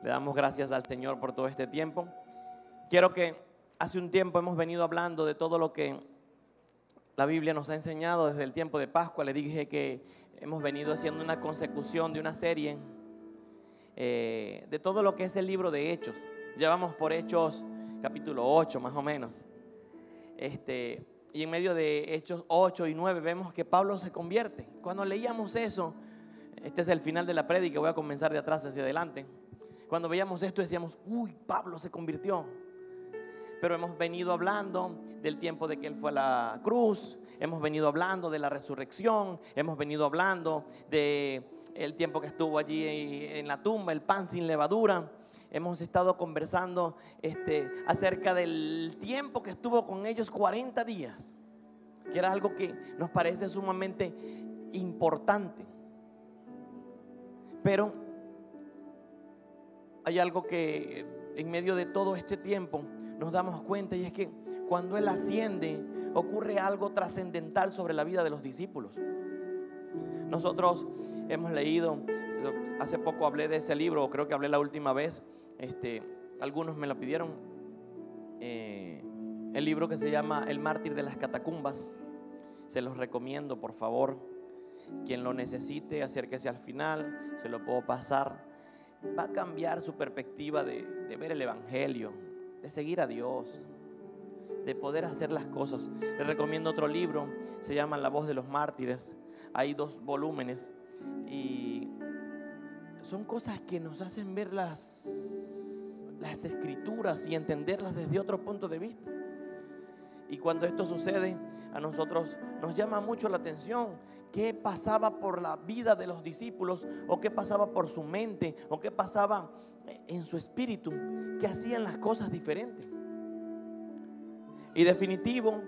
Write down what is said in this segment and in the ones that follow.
Le damos gracias al Señor por todo este tiempo. Quiero que hace un tiempo hemos venido hablando de todo lo que la Biblia nos ha enseñado desde el tiempo de Pascua. Le dije que hemos venido haciendo una consecución de una serie de todo lo que es el libro de Hechos. Ya vamos por Hechos capítulo 8 más o menos. Y en medio de Hechos 8 y 9 vemos que Pablo se convierte. Cuando leíamos eso, este es el final de la prédica, voy a comenzar de atrás hacia adelante. Cuando veíamos esto decíamos, uy, Pablo se convirtió. Pero hemos venido hablando del tiempo de que él fue a la cruz, hemos venido hablando de la resurrección, hemos venido hablando de el tiempo que estuvo allí en la tumba, el pan sin levadura. Hemos estado conversando acerca del tiempo que estuvo con ellos, 40 días, que era algo que nos parece sumamente importante. Pero hay algo que en medio de todo este tiempo nos damos cuenta, y es que cuando Él asciende ocurre algo trascendental sobre la vida de los discípulos. Nosotros hemos leído, hace poco hablé de ese libro, creo que hablé la última vez, algunos me lo pidieron, el libro que se llama El mártir de las catacumbas. Se los recomiendo, por favor. Quien lo necesite, acérquese al final, se lo puedo pasar. Va a cambiar su perspectiva de ver el evangelio, de seguir a Dios, de poder hacer las cosas. Le recomiendo otro libro, se llama La voz de los mártires. Hay 2 volúmenes y son cosas que nos hacen ver las escrituras y entenderlas desde otro punto de vista. Y cuando esto sucede, a nosotros nos llama mucho la atención qué pasaba por la vida de los discípulos, o qué pasaba por su mente, o qué pasaba en su espíritu, que hacían las cosas diferentes. Y definitivo,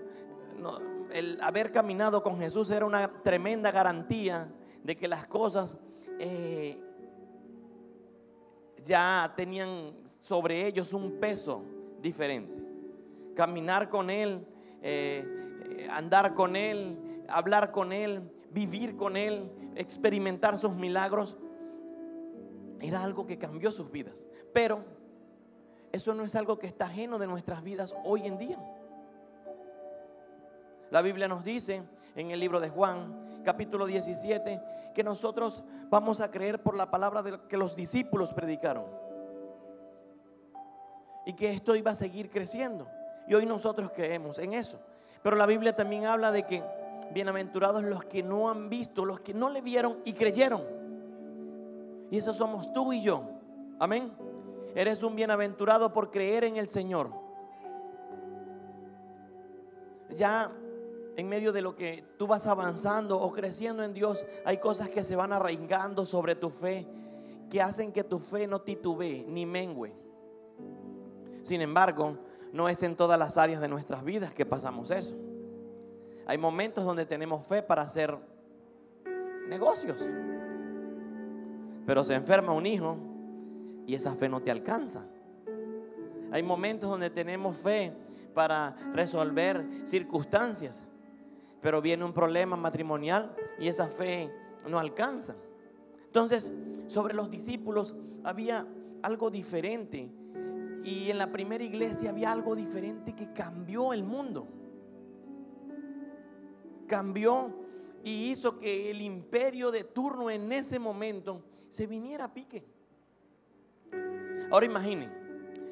el haber caminado con Jesús era una tremenda garantía de que las cosas ya tenían sobre ellos un peso diferente. Caminar con Él, andar con Él, hablar con Él, vivir con Él, experimentar sus milagros, era algo que cambió sus vidas. Pero eso no es algo que está ajeno de nuestras vidas hoy en día. La Biblia nos dice en el libro de Juan, capítulo 17, que nosotros vamos a creer por la palabra que los discípulos predicaron, y que esto iba a seguir creciendo. Y hoy nosotros creemos en eso. Pero la Biblia también habla de que bienaventurados los que no han visto, los que no le vieron y creyeron. Y esos somos tú y yo. Amén. Eres un bienaventurado por creer en el Señor. Ya en medio de lo que tú vas avanzando o creciendo en Dios, hay cosas que se van arraigando sobre tu fe, que hacen que tu fe no titubee ni mengüe. Sin embargo, no es en todas las áreas de nuestras vidas que pasamos eso. Hay momentos donde tenemos fe para hacer negocios, pero se enferma un hijo y esa fe no te alcanza. Hay momentos donde tenemos fe para resolver circunstancias, pero viene un problema matrimonial y esa fe no alcanza. Entonces, sobre los discípulos había algo diferente. Y en la primera iglesia había algo diferente que cambió el mundo. Cambió y hizo que el imperio de turno en ese momento se viniera a pique. Ahora imaginen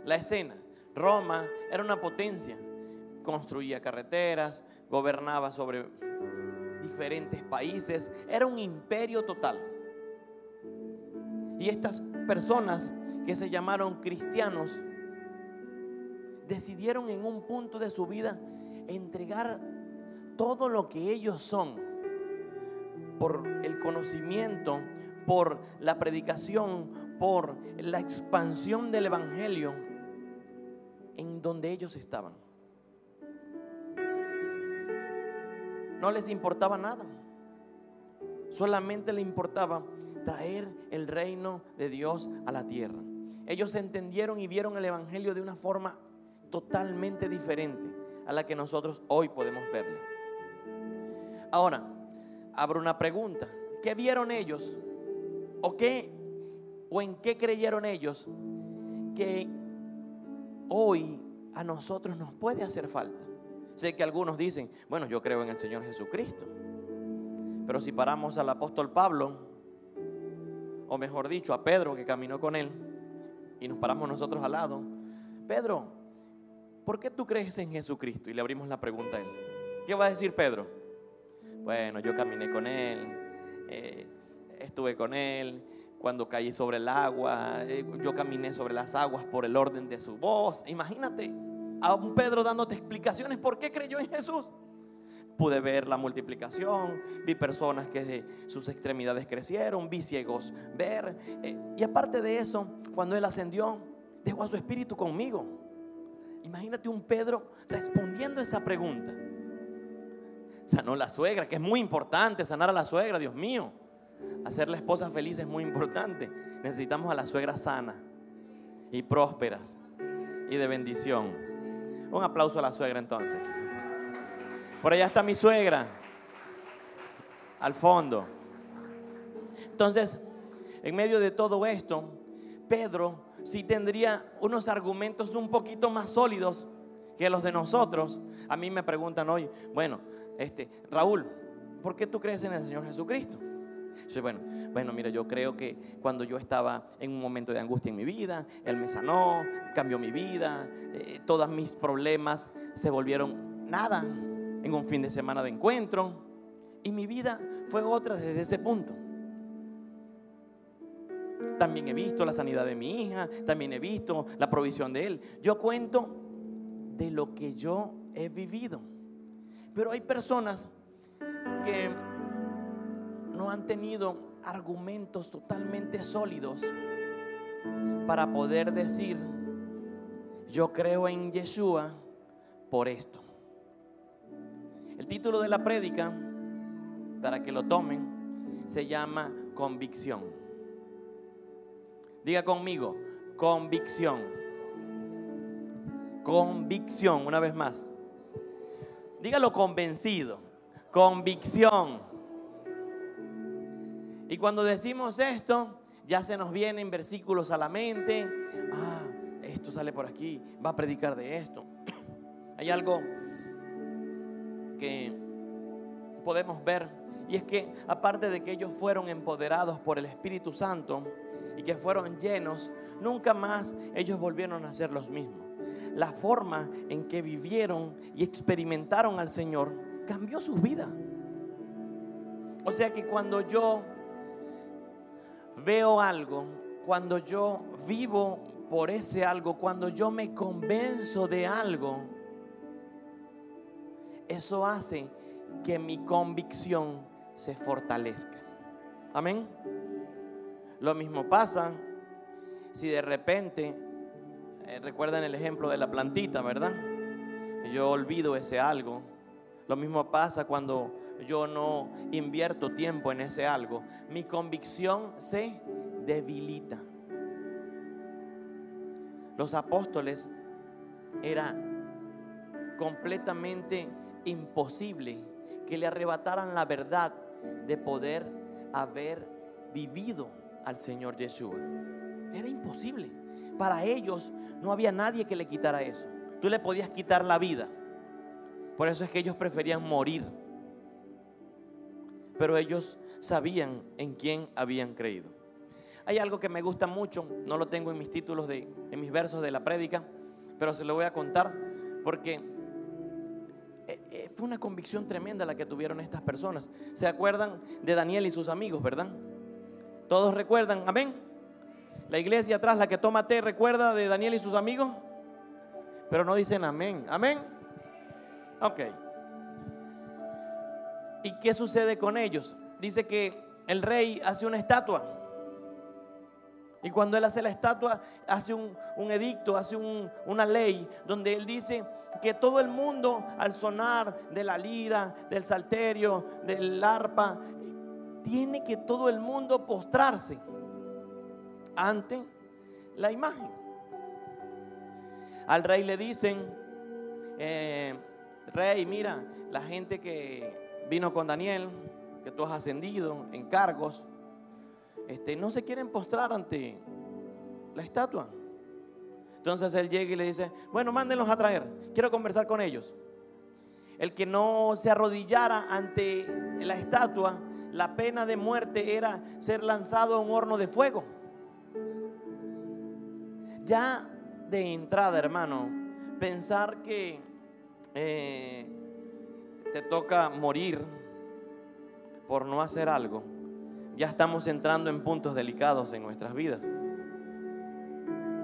la escena. Roma era una potencia. Construía carreteras, gobernaba sobre diferentes países. Era un imperio total. Y estas personas que se llamaron cristianos decidieron en un punto de su vida entregar todo lo que ellos son por el conocimiento, por la predicación, por la expansión del evangelio en donde ellos estaban. No les importaba nada, solamente les importaba traer el reino de Dios a la tierra. Ellos entendieron y vieron el evangelio de una forma totalmente diferente a la que nosotros hoy podemos verle. Ahora, abro una pregunta. ¿Qué vieron ellos? ¿O en qué creyeron ellos que hoy a nosotros nos puede hacer falta. Sé que algunos dicen, bueno, yo creo en el Señor Jesucristo. Pero si paramos al apóstol Pablo, o mejor dicho, a Pedro que caminó con él, y nos paramos nosotros al lado, Pedro, ¿por qué tú crees en Jesucristo? Y le abrimos la pregunta a él. ¿Qué va a decir Pedro? Bueno, yo caminé con él, estuve con él, cuando caí sobre el agua, yo caminé sobre las aguas por el orden de su voz. Imagínate a un Pedro dándote explicaciones por qué creyó en Jesús. Pude ver la multiplicación, vi personas que sus extremidades crecieron, vi ciegos ver. Y aparte de eso, cuando él ascendió, dejó a su espíritu conmigo. Imagínate un Pedro respondiendo a esa pregunta. Sanó la suegra, que es muy importante, sanar a la suegra, Dios mío. Hacer la esposa feliz es muy importante. Necesitamos a la suegra sana y prósperas y de bendición. Un aplauso a la suegra entonces. Por allá está mi suegra, al fondo. Entonces, en medio de todo esto, Pedro sí tendría unos argumentos un poquito más sólidos que los de nosotros. A mí me preguntan hoy, bueno, Raúl, ¿por qué tú crees en el Señor Jesucristo? Yo, bueno, mira, yo creo que cuando yo estaba en un momento de angustia en mi vida, Él me sanó, cambió mi vida, todos mis problemas se volvieron nada en un fin de semana de encuentro, y mi vida fue otra desde ese punto. También he visto la sanidad de mi hija, también he visto la provisión de Él. Yo cuento de lo que yo he vivido. Pero hay personas que no han tenido argumentos totalmente sólidos para poder decir, yo creo en Yeshua por esto. El título de la prédica, para que lo tomen, se llama Convicción. Diga conmigo, convicción. Convicción, una vez más. Dígalo convencido, convicción. Y cuando decimos esto, ya se nos vienen versículos a la mente. Esto sale por aquí, va a predicar de esto. Hay algo que podemos ver, y es que aparte de que ellos fueron empoderados por el Espíritu Santo y que fueron llenos, nunca más ellos volvieron a ser los mismos. La forma en que vivieron y experimentaron al Señor cambió sus vidas. O sea que cuando yo veo algo, cuando yo vivo por ese algo, cuando yo me convenzo de algo, eso hace que mi convicción se fortalezca. Amén. Lo mismo pasa si de repente, recuerdan el ejemplo de la plantita, ¿verdad? Yo olvido ese algo. Lo mismo pasa cuando yo no invierto tiempo en ese algo. Mi convicción se debilita. Los apóstoles era completamente imposible que le arrebataran la verdad de poder haber vivido al Señor Yeshua. Era imposible. Para ellos no había nadie que le quitara eso. Tú le podías quitar la vida. Por eso es que ellos preferían morir. Pero ellos sabían en quién habían creído. Hay algo que me gusta mucho, no lo tengo en mis títulos, en mis versos de la prédica, pero se lo voy a contar porque fue una convicción tremenda la que tuvieron estas personas. ¿Se acuerdan de Daniel y sus amigos, verdad? ¿Todos recuerdan? Amén. La iglesia atrás, la que toma té, ¿recuerda de Daniel y sus amigos? Pero no dicen amén. Amén. Ok. ¿Y qué sucede con ellos? Dice que el rey hace una estatua. Y cuando él hace la estatua, hace un edicto, hace una ley donde él dice que todo el mundo, al sonar de la lira, del salterio, del arpa, tiene que todo el mundo postrarse ante la imagen. Al rey le dicen, rey, mira, la gente que vino con Daniel, que tú has ascendido en cargos, no se quieren postrar ante la estatua. Entonces él llega y le dice: bueno, mándenlos a traer, quiero conversar con ellos. El que no se arrodillara ante la estatua, la pena de muerte era ser lanzado a un horno de fuego. Ya de entrada, hermano, pensar que te toca morir por no hacer algo, ya estamos entrando en puntos delicados en nuestras vidas.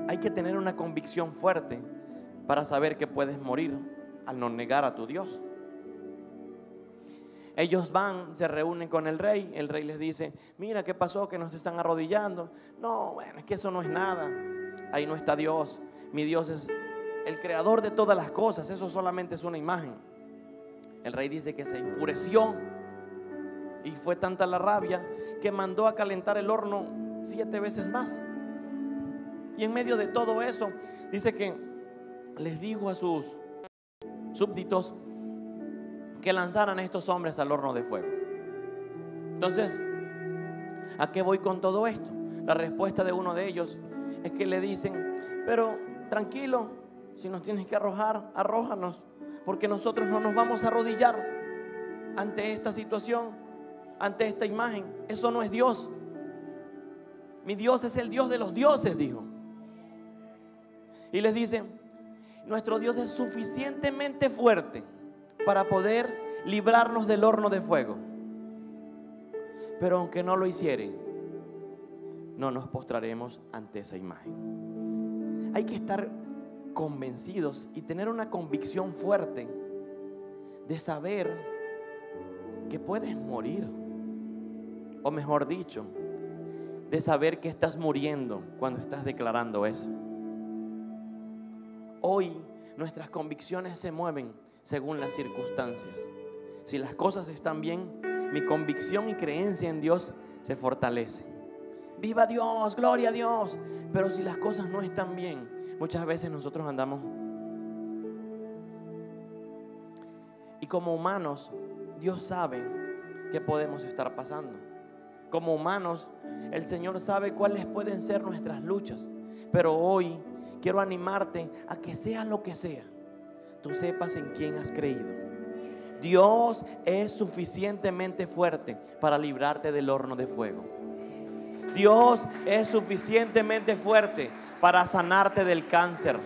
Hay que tener una convicción fuerte para saber que puedes morir al no negar a tu Dios. Ellos van, se reúnen con el rey les dice: mira, ¿qué pasó? Que nos están arrodillando. No, bueno, es que eso no es nada. Ahí no está Dios. Mi Dios es el creador de todas las cosas. Eso solamente es una imagen. El rey dice que se enfureció y fue tanta la rabia que mandó a calentar el horno 7 veces más. Y en medio de todo eso dice que les dijo a sus súbditos que lanzaran a estos hombres al horno de fuego. Entonces, ¿a qué voy con todo esto? La respuesta de uno de ellos es que le dicen: pero tranquilo, si nos tienes que arrojar, arrójanos, porque nosotros no nos vamos a arrodillar ante esta situación, ante esta imagen. Eso no es Dios. Mi Dios es el Dios de los dioses, dijo. Y les dicen: nuestro Dios es suficientemente fuerte para poder librarnos del horno de fuego, pero aunque no lo hicieren, no nos postraremos ante esa imagen. Hay que estar convencidos y tener una convicción fuerte de saber que puedes morir, o mejor dicho, de saber que estás muriendo cuando estás declarando eso. Hoy nuestras convicciones se mueven según las circunstancias. Si las cosas están bien, mi convicción y creencia en Dios se fortalece. ¡Viva Dios! ¡Gloria a Dios! Pero si las cosas no están bien, muchas veces nosotros andamos. Y como humanos, Dios sabe qué podemos estar pasando. Como humanos, el Señor sabe cuáles pueden ser nuestras luchas. Pero hoy quiero animarte a que sea lo que sea, tú sepas en quién has creído. Dios es suficientemente fuerte para librarte del horno de fuego. Dios es suficientemente fuerte para sanarte del cáncer.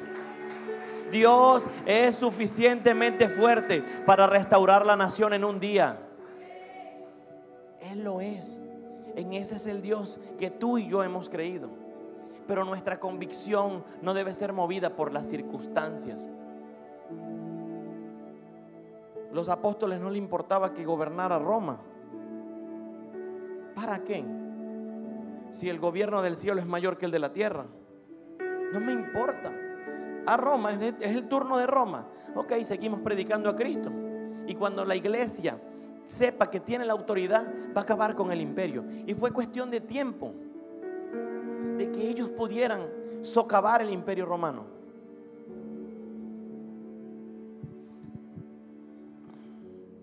Dios es suficientemente fuerte para restaurar la nación en un día. Él lo es. En ese es el Dios que tú y yo hemos creído. Pero nuestra convicción no debe ser movida por las circunstancias. Los apóstoles no les importaba que gobernara Roma. ¿Para qué? Si el gobierno del cielo es mayor que el de la tierra. No me importa. A Roma, es el turno de Roma. Ok, seguimos predicando a Cristo. Y cuando la iglesia sepa que tiene la autoridad, va a acabar con el imperio. Y fue cuestión de tiempo de que ellos pudieran socavar el imperio romano.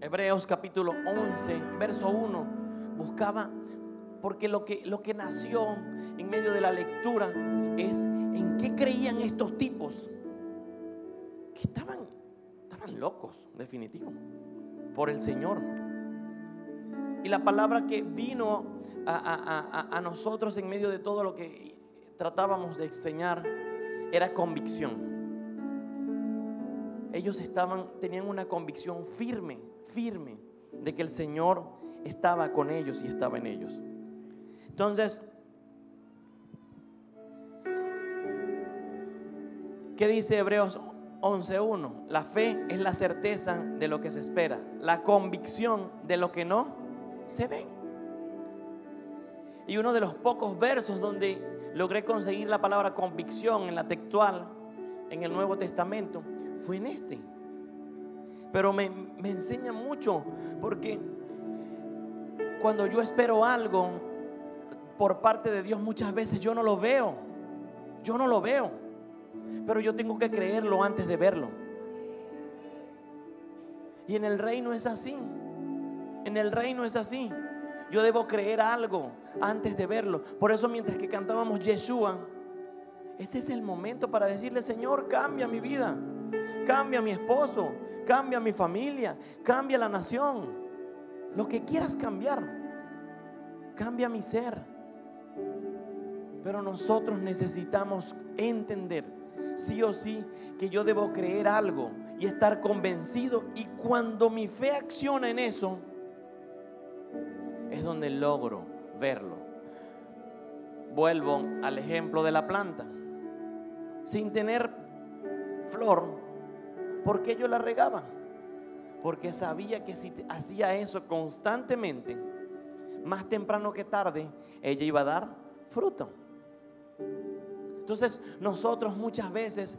Hebreos capítulo 11, verso 1, buscaba, porque lo que nació en medio de la lectura es en qué creían estos tipos, que estaban locos, definitivo, por el Señor. Y la palabra que vino a nosotros en medio de todo lo que tratábamos de enseñar era convicción. Ellos tenían una convicción firme de que el Señor estaba con ellos y estaba en ellos. Entonces, ¿qué dice Hebreos 11:1? La fe es la certeza de lo que se espera, la convicción de lo que no se ve. Y uno de los pocos versos donde logré conseguir la palabra convicción en la textual en el Nuevo Testamento fue en este. Pero me enseña mucho, porque cuando yo espero algo por parte de Dios, muchas veces yo no lo veo. Pero yo tengo que creerlo antes de verlo. Y en el reino es así. Yo debo creer algo antes de verlo. Por eso mientras que cantábamos Yeshua, ese es el momento para decirle: Señor, cambia mi vida, cambia mi esposo, cambia mi familia, cambia la nación, lo que quieras cambiar, cambia mi ser. Pero nosotros necesitamos entender, sí o sí, que yo debo creer algo y estar convencido, y cuando mi fe acciona en eso, es donde logro verlo. Vuelvo al ejemplo de la planta. Sin tener flor, ¿por qué yo la regaba? Porque sabía que si hacía eso constantemente, más temprano que tarde, ella iba a dar fruto. Entonces nosotros muchas veces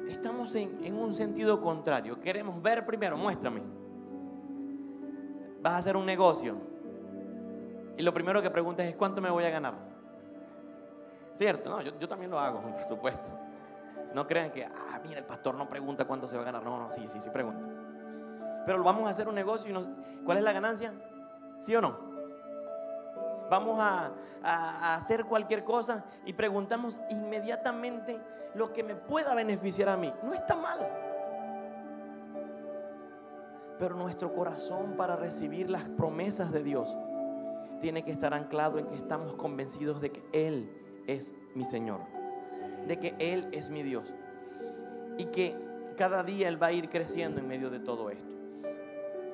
estamos en un sentido contrario. Queremos ver primero: muéstrame. Vas a hacer un negocio y lo primero que preguntas es: ¿cuánto me voy a ganar? ¿Cierto? No, yo también lo hago, por supuesto. No crean que, mira, el pastor no pregunta cuánto se va a ganar. No, sí pregunto. Pero vamos a hacer un negocio y ¿cuál es la ganancia? ¿Sí o no? Vamos a hacer cualquier cosa y preguntamos inmediatamente lo que me pueda beneficiar a mí. No está mal. Pero nuestro corazón, para recibir las promesas de Dios, tiene que estar anclado en que estamos convencidos de que Él es mi Señor, de que Él es mi Dios, y que cada día Él va a ir creciendo en medio de todo esto.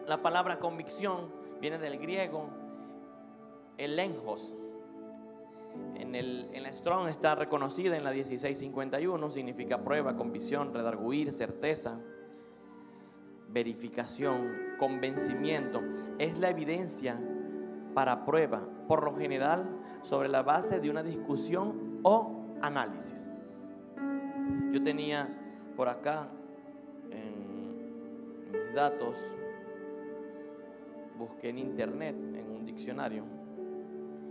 La palabra convicción viene del griego elenjos. En la Strong está reconocida en la 1651. Significa prueba, convicción, redarguir, certeza, verificación, convencimiento. Es la evidencia para prueba, por lo general sobre la base de una discusión o análisis. Yo tenía por acá en mis datos, busqué en internet, en un diccionario,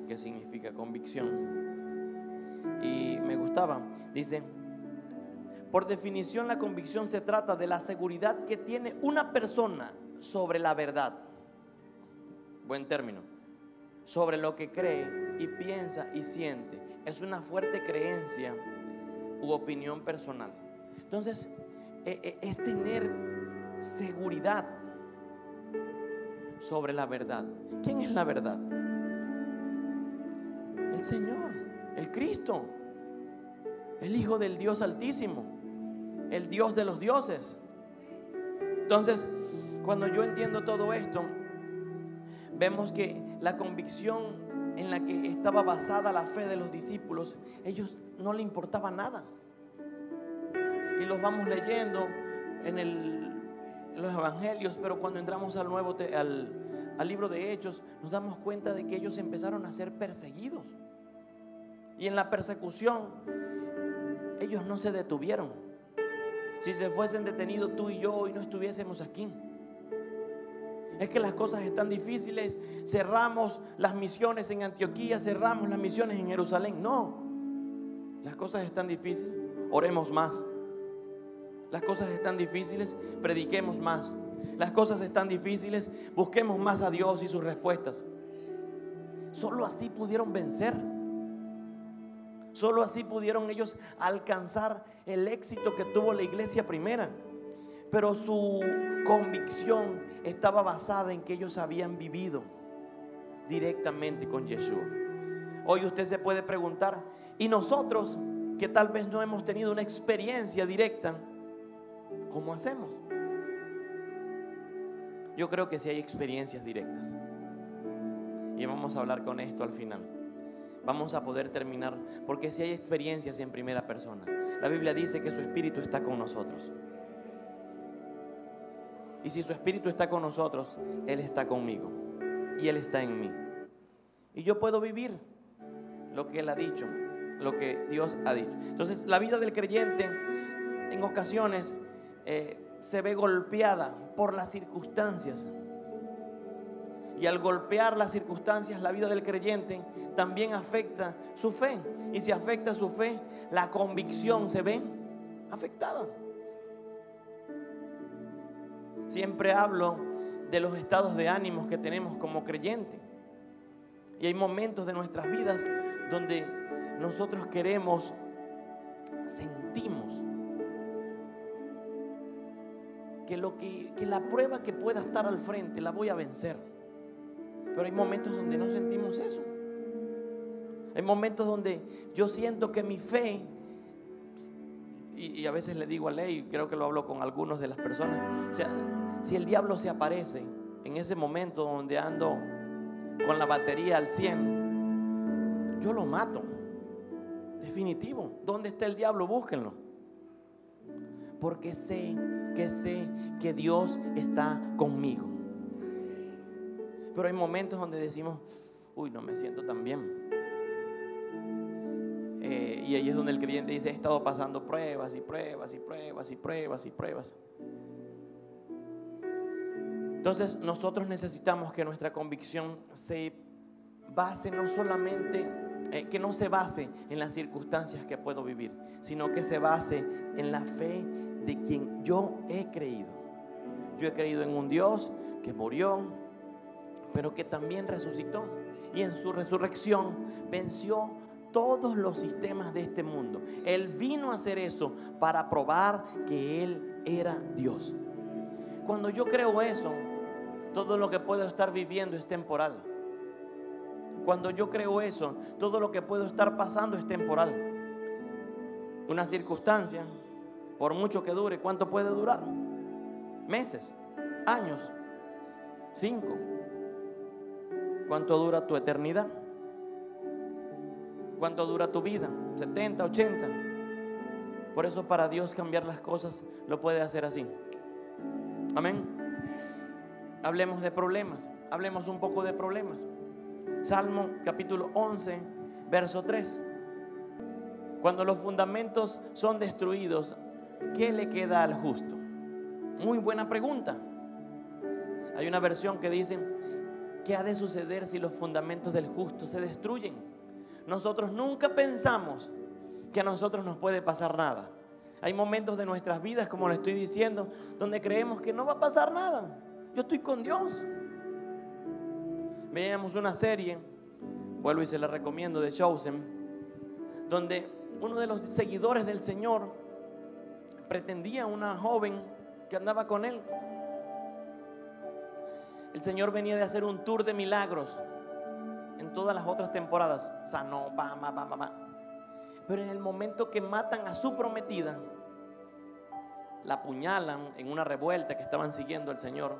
qué significa convicción, y me gustaba. Dice: por definición, la convicción se trata de la seguridad que tiene una persona sobre la verdad. Buen término. Sobre lo que cree y piensa y siente. Es una fuerte creencia u opinión personal. Entonces, es tener seguridad sobre la verdad. ¿Quién es la verdad? El Señor, el Cristo, el Hijo del Dios Altísimo, el Dios de los dioses. Entonces, cuando yo entiendo todo esto, vemos que la convicción en la que estaba basada la fe de los discípulos, ellos no le importaba nada. Y los vamos leyendo en los evangelios, pero cuando entramos al libro de Hechos, nos damos cuenta de que ellos empezaron a ser perseguidos. Y en la persecución, ellos no se detuvieron. Si se fuesen detenidos, tú y yo hoy no estuviésemos aquí. Es que las cosas están difíciles, cerramos las misiones en Antioquía, cerramos las misiones en Jerusalén. No, las cosas están difíciles, oremos más. Las cosas están difíciles, prediquemos más. Las cosas están difíciles, busquemos más a Dios y sus respuestas. Solo así pudieron vencer. Solo así pudieron ellos alcanzar el éxito que tuvo la iglesia primera. Pero su convicción estaba basada en que ellos habían vivido directamente con Yeshua. Hoy usted se puede preguntar: ¿y nosotros que tal vez no hemos tenido una experiencia directa, cómo hacemos? Yo creo que sí hay experiencias directas. Y vamos a hablar con esto al final. Vamos a poder terminar, porque sí hay experiencias en primera persona. La Biblia dice que su Espíritu está con nosotros. Y si su Espíritu está con nosotros, Él está conmigo y Él está en mí. Y yo puedo vivir lo que Él ha dicho, lo que Dios ha dicho. Entonces, la vida del creyente en ocasiones se ve golpeada por las circunstancias. Y al golpear las circunstancias, la vida del creyente también afecta su fe. Y si afecta su fe, la convicción se ve afectada. Siempre hablo de los estados de ánimos que tenemos como creyente. Y hay momentos de nuestras vidas donde nosotros sentimos que la prueba que pueda estar al frente la voy a vencer. Pero hay momentos donde no sentimos eso. Hay momentos donde yo siento que mi fe, y a veces le digo a Ley, creo que lo hablo con algunas de las personas, o sea, si el diablo se aparece en ese momento donde ando con la batería al 100, yo lo mato. Definitivo. ¿Dónde está el diablo? Búsquenlo. Porque sé que Dios está conmigo. Pero hay momentos donde decimos, uy, no me siento tan bien. Y ahí es donde el creyente dice, he estado pasando pruebas y pruebas y pruebas y pruebas y pruebas. Entonces nosotros necesitamos que nuestra convicción se base no solamente, que no se base en las circunstancias que puedo vivir, sino que se base en la fe de quien yo he creído. Yo he creído en un Dios que murió, pero que también resucitó, y en su resurrección venció todos los sistemas de este mundo. Él vino a hacer eso para probar que Él era Dios. Cuando yo creo eso, todo lo que puedo estar viviendo es temporal. Cuando yo creo eso, todo lo que puedo estar pasando es temporal. Una circunstancia, por mucho que dure, ¿cuánto puede durar? Meses, años, 5. ¿Cuánto dura tu eternidad? ¿Cuánto dura tu vida? 70, 80. Por eso para Dios cambiar las cosas lo puede hacer así. Amén. Hablemos de problemas. Hablemos un poco de problemas. Salmo capítulo 11, verso 3. Cuando los fundamentos son destruidos, ¿qué le queda al justo? Muy buena pregunta. Hay una versión que dice, ¿qué ha de suceder si los fundamentos del justo se destruyen? Nosotros nunca pensamos que a nosotros nos puede pasar nada. Hay momentos de nuestras vidas, como le estoy diciendo, donde creemos que no va a pasar nada. Yo estoy con Dios. Veíamos una serie, vuelvo y se la recomiendo, de Chosen, donde uno de los seguidores del Señor pretendía a una joven que andaba con él. El Señor venía de hacer un tour de milagros. En todas las otras temporadas sanó, pero en el momento que matan a su prometida, la apuñalan en una revuelta que estaban siguiendo al Señor.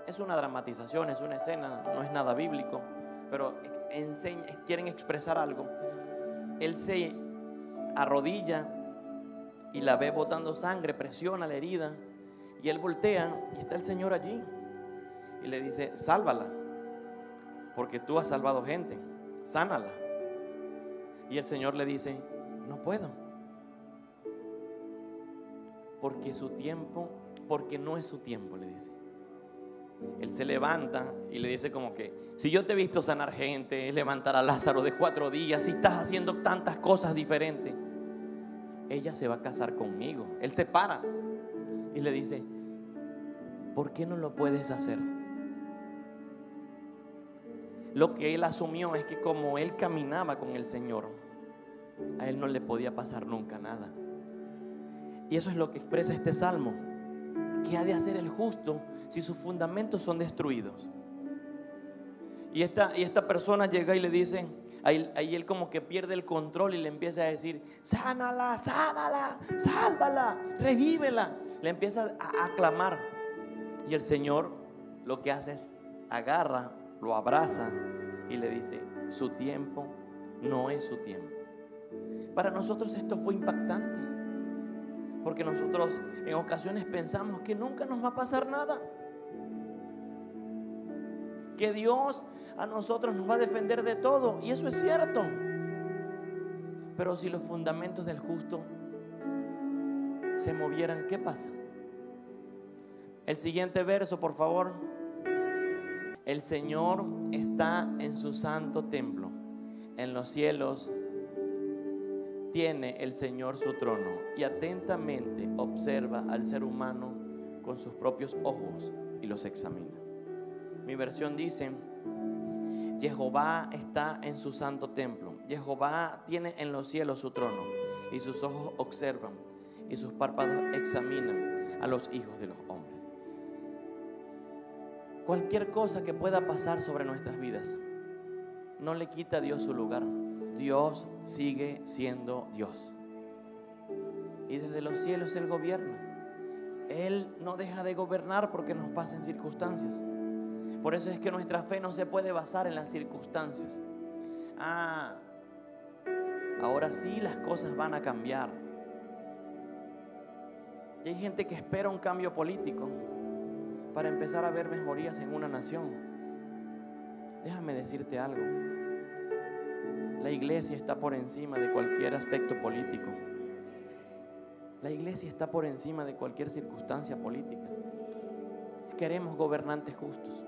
Es una dramatización, es una escena, no es nada bíblico, pero quieren expresar algo. Él se arrodilla y la ve botando sangre, presiona la herida, y él voltea y está el Señor allí y le dice, sálvala, porque tú has salvado gente, sánala. Y el Señor le dice, no puedo, porque no es su tiempo, le dice. Él se levanta y le dice como que, si yo te he visto sanar gente, levantar a Lázaro de 4 días, si estás haciendo tantas cosas diferentes, ella se va a casar conmigo. Él se para y le dice, ¿por qué no lo puedes hacer? Lo que él asumió es que como él caminaba con el Señor, a él no le podía pasar nunca nada. Y eso es lo que expresa este salmo. ¿Qué ha de hacer el justo si sus fundamentos son destruidos? Y esta persona llega y le dice, ahí él como que pierde el control y le empieza a decir, sánala, sánala, sálvala, revívela. Le empieza a aclamar. Y el Señor lo que hace es agarra, lo abraza y le dice, su tiempo no es su tiempo. Para nosotros esto fue impactante, porque nosotros en ocasiones pensamos que nunca nos va a pasar nada, que Dios a nosotros nos va a defender de todo, y eso es cierto. Pero si los fundamentos del justo se movieran, ¿qué pasa? El siguiente verso, por favor. El Señor está en su santo templo. En los cielos tiene el Señor su trono y atentamente observa al ser humano con sus propios ojos y los examina. Mi versión dice, Jehová está en su santo templo. Jehová tiene en los cielos su trono, y sus ojos observan, y sus párpados examinan a los hijos de los hombres. Cualquier cosa que pueda pasar sobre nuestras vidas no le quita a Dios su lugar. Dios sigue siendo Dios, y desde los cielos Él gobierna. Él no deja de gobernar porque nos pasen circunstancias. Por eso es que nuestra fe no se puede basar en las circunstancias. Ahora sí las cosas van a cambiar. Y hay gente que espera un cambio político para empezar a ver mejorías en una nación. Déjame decirte algo. La iglesia está por encima de cualquier aspecto político. La iglesia está por encima de cualquier circunstancia política. Si queremos gobernantes justos,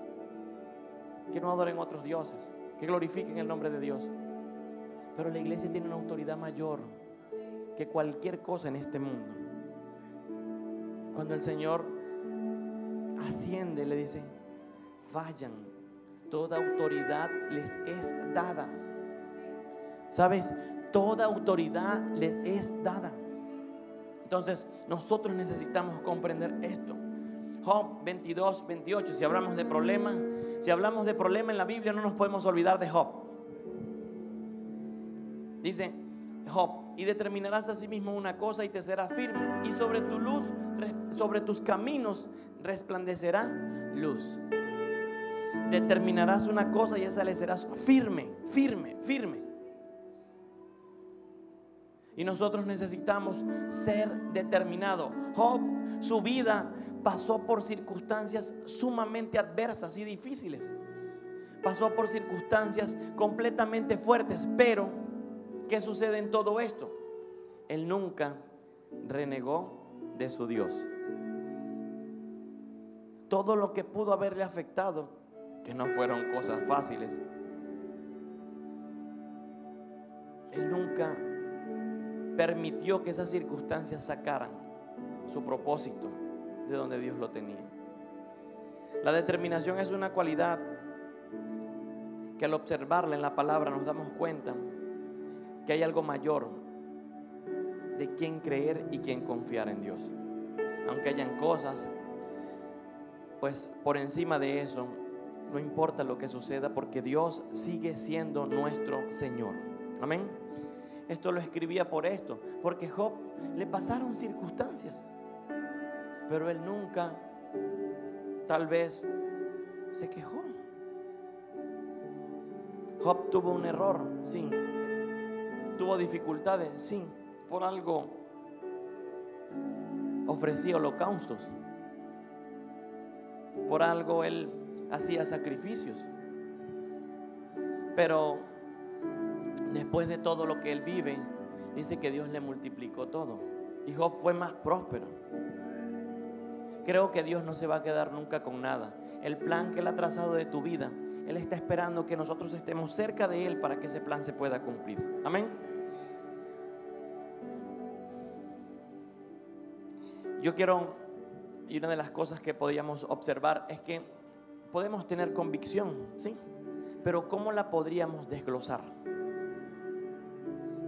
que no adoren otros dioses, que glorifiquen el nombre de Dios. Pero la iglesia tiene una autoridad mayor que cualquier cosa en este mundo. Cuando el Señor asciende, le dice: vayan, toda autoridad les es dada. ¿Sabes? Toda autoridad les es dada. Entonces nosotros necesitamos comprender esto. Job 22, 28. Si hablamos de problemas en la Biblia, no nos podemos olvidar de Job. Dice Job: y determinarás a sí mismo una cosa y te será firme, y sobre tu luz, sobre tus caminos resplandecerá luz. Determinarás una cosa y esa le serás firme, firme, firme. Y nosotros necesitamos ser determinados. Job, su vida pasó por circunstancias sumamente adversas y difíciles. Pasó por circunstancias completamente fuertes. Pero, ¿qué sucede en todo esto? Él nunca renegó de su Dios. Todo lo que pudo haberle afectado, que no fueron cosas fáciles, él nunca permitió que esas circunstancias sacaran su propósito de donde Dios lo tenía. La determinación es una cualidad que al observarla en la palabra nos damos cuenta que hay algo mayor de quién creer y quién confiar en Dios. Aunque hayan cosas, pues por encima de eso, no importa lo que suceda, porque Dios sigue siendo nuestro Señor. Amén. Esto lo escribía por esto, porque Job le pasaron circunstancias, pero él nunca, tal vez, se quejó. Job tuvo un error, sí. Tuvo dificultades, sí. Por algo ofrecía holocaustos. Por algo él hacía sacrificios. Pero después de todo lo que él vive, dice que Dios le multiplicó todo. Y Job fue más próspero. Creo que Dios no se va a quedar nunca con nada. El plan que Él ha trazado de tu vida, Él está esperando que nosotros estemos cerca de Él para que ese plan se pueda cumplir. Amén. Yo quiero, y una de las cosas que podríamos observar es que podemos tener convicción, ¿sí? Pero ¿cómo la podríamos desglosar?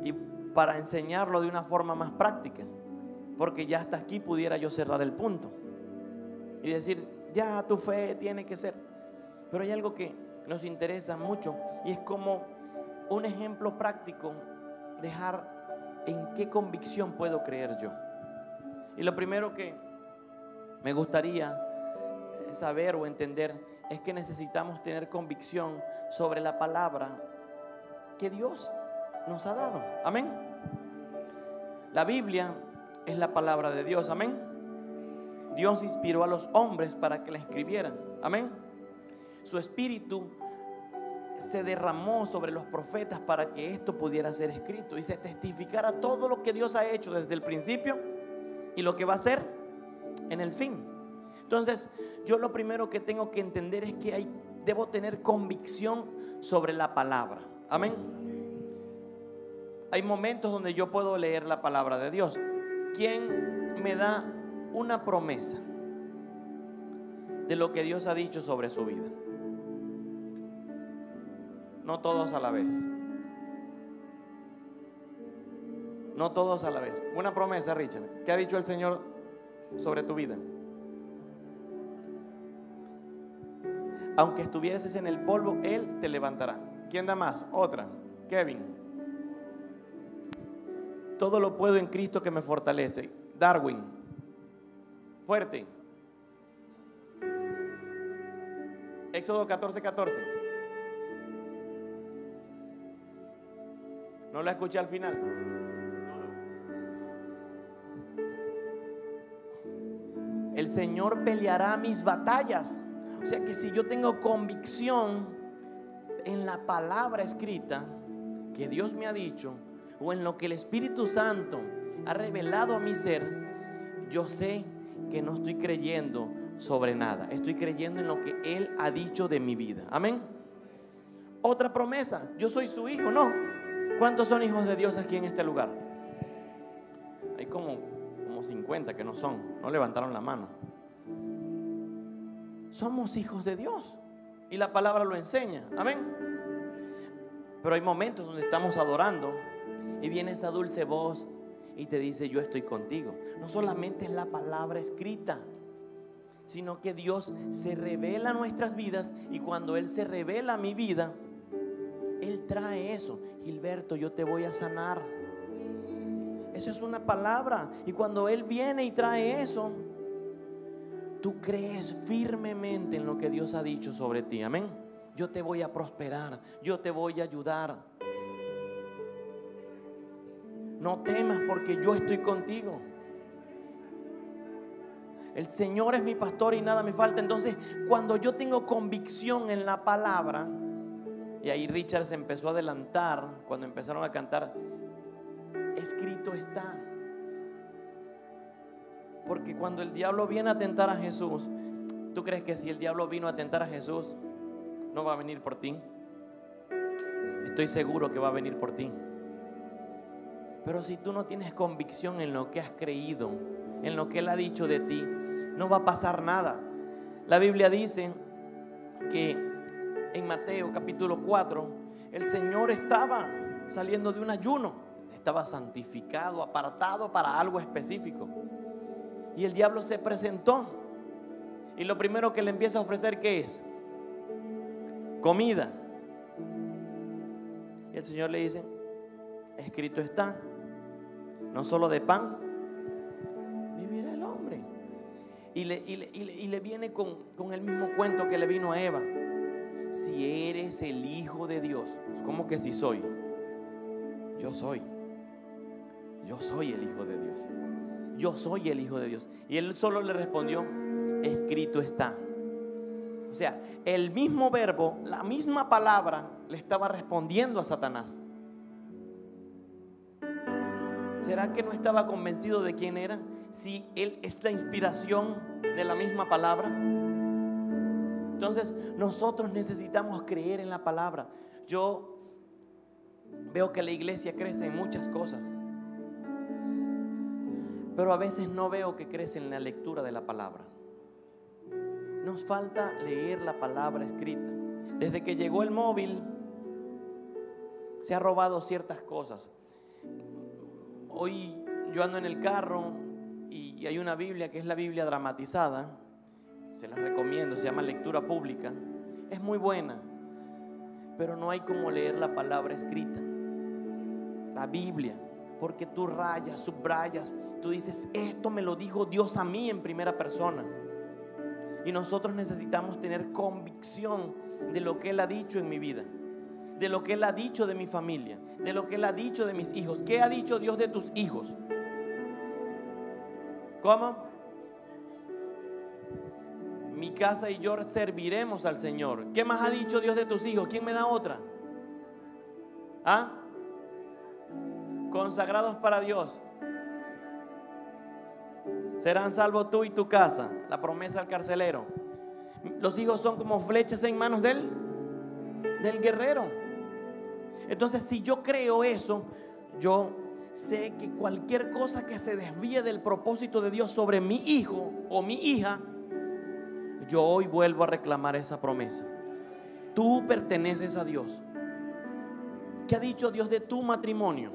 Y para enseñarlo de una forma más práctica, porque ya hasta aquí pudiera yo cerrar el punto y decir, ya tu fe tiene que ser. Pero hay algo que nos interesa mucho, y es como un ejemplo práctico, dejar en qué convicción puedo creer yo. Y lo primero que me gustaría saber o entender es que necesitamos tener convicción sobre la palabra que Dios nos ha dado. Amén. La Biblia es la palabra de Dios. Amén. Dios inspiró a los hombres para que la escribieran. Amén. Su espíritu se derramó sobre los profetas para que esto pudiera ser escrito y se testificara todo lo que Dios ha hecho desde el principio y lo que va a hacer en el fin. Entonces, yo lo primero que tengo que entender es que debo tener convicción sobre la palabra. Amén. Hay momentos donde yo puedo leer la palabra de Dios. ¿Quién me da una promesa de lo que Dios ha dicho sobre su vida? No todos a la vez. No todos a la vez. Una promesa, Richard. ¿Qué ha dicho el Señor sobre tu vida? Aunque estuvieses en el polvo, Él te levantará. ¿Quién da más? Otra. Kevin. Todo lo puedo en Cristo que me fortalece. Darwin. Fuerte. Éxodo 14:14. No la escuché al final. El Señor peleará mis batallas. O sea que si yo tengo convicción en la palabra escrita que Dios me ha dicho, o en lo que el Espíritu Santo ha revelado a mi ser, yo sé que no estoy creyendo sobre nada. Estoy creyendo en lo que Él ha dicho de mi vida. Amén. Otra promesa: yo soy su hijo. No. ¿Cuántos son hijos de Dios aquí en este lugar? Hay como 50 que no son. No levantaron la mano. Somos hijos de Dios y la palabra lo enseña. Amén. Pero hay momentos donde estamos adorando y viene esa dulce voz y te dice: yo estoy contigo. No solamente es la palabra escrita, sino que Dios se revela a nuestras vidas. Y cuando Él se revela a mi vida, Él trae eso. Gilberto, yo te voy a sanar. Eso es una palabra. Y cuando Él viene y trae eso, tú crees firmemente en lo que Dios ha dicho sobre ti. Amén. Yo te voy a prosperar. Yo te voy a ayudar. No temas porque yo estoy contigo. El Señor es mi pastor y nada me falta. Entonces, cuando yo tengo convicción en la palabra, y ahí Richard se empezó a adelantar cuando empezaron a cantar, escrito está. Porque cuando el diablo viene a tentar a Jesús, ¿tú crees que si el diablo vino a tentar a Jesús, no va a venir por ti? Estoy seguro que va a venir por ti. Pero si tú no tienes convicción en lo que has creído, en lo que Él ha dicho de ti, no va a pasar nada. La Biblia dice que en Mateo capítulo 4, el Señor estaba saliendo de un ayuno. Estaba santificado, apartado para algo específico. Y el diablo se presentó. Y lo primero que le empieza a ofrecer, ¿qué es? Comida. Y el Señor le dice: escrito está, no solo de pan vivirá el hombre. Y le viene con el mismo cuento que le vino a Eva. Si eres el Hijo de Dios. ¿Cómo que si soy? Yo soy. Yo soy el Hijo de Dios. Yo soy el Hijo de Dios. Y Él solo le respondió: escrito está. O sea, el mismo verbo, la misma palabra le estaba respondiendo a Satanás. ¿Será que no estaba convencido de quién era? Si Él es la inspiración de la misma palabra. Entonces nosotros necesitamos creer en la palabra. Yo veo que la iglesia crece en muchas cosas, pero a veces no veo que crece en la lectura de la palabra. Nos falta leer la palabra escrita. Desde que llegó el móvil se ha robado ciertas cosas. Hoy yo ando en el carro y hay una Biblia que es la Biblia dramatizada. Se las recomiendo, se llama Lectura Pública. Es muy buena, pero no hay como leer la palabra escrita, la Biblia. Porque tú rayas, subrayas, tú dices: esto me lo dijo Dios a mí en primera persona. Y nosotros necesitamos tener convicción de lo que Él ha dicho en mi vida, de lo que Él ha dicho de mi familia, de lo que Él ha dicho de mis hijos. ¿Qué ha dicho Dios de tus hijos? ¿Cómo? Mi casa y yo serviremos al Señor. ¿Qué más ha dicho Dios de tus hijos? ¿Quién me da otra? ¿Ah? Consagrados para Dios. Serán salvos tú y tu casa. La promesa al carcelero. Los hijos son como flechas en manos del guerrero. Entonces, si yo creo eso, yo sé que cualquier cosa que se desvíe del propósito de Dios sobre mi hijo o mi hija, yo hoy vuelvo a reclamar esa promesa. Tú perteneces a Dios. ¿Qué ha dicho Dios de tu matrimonio?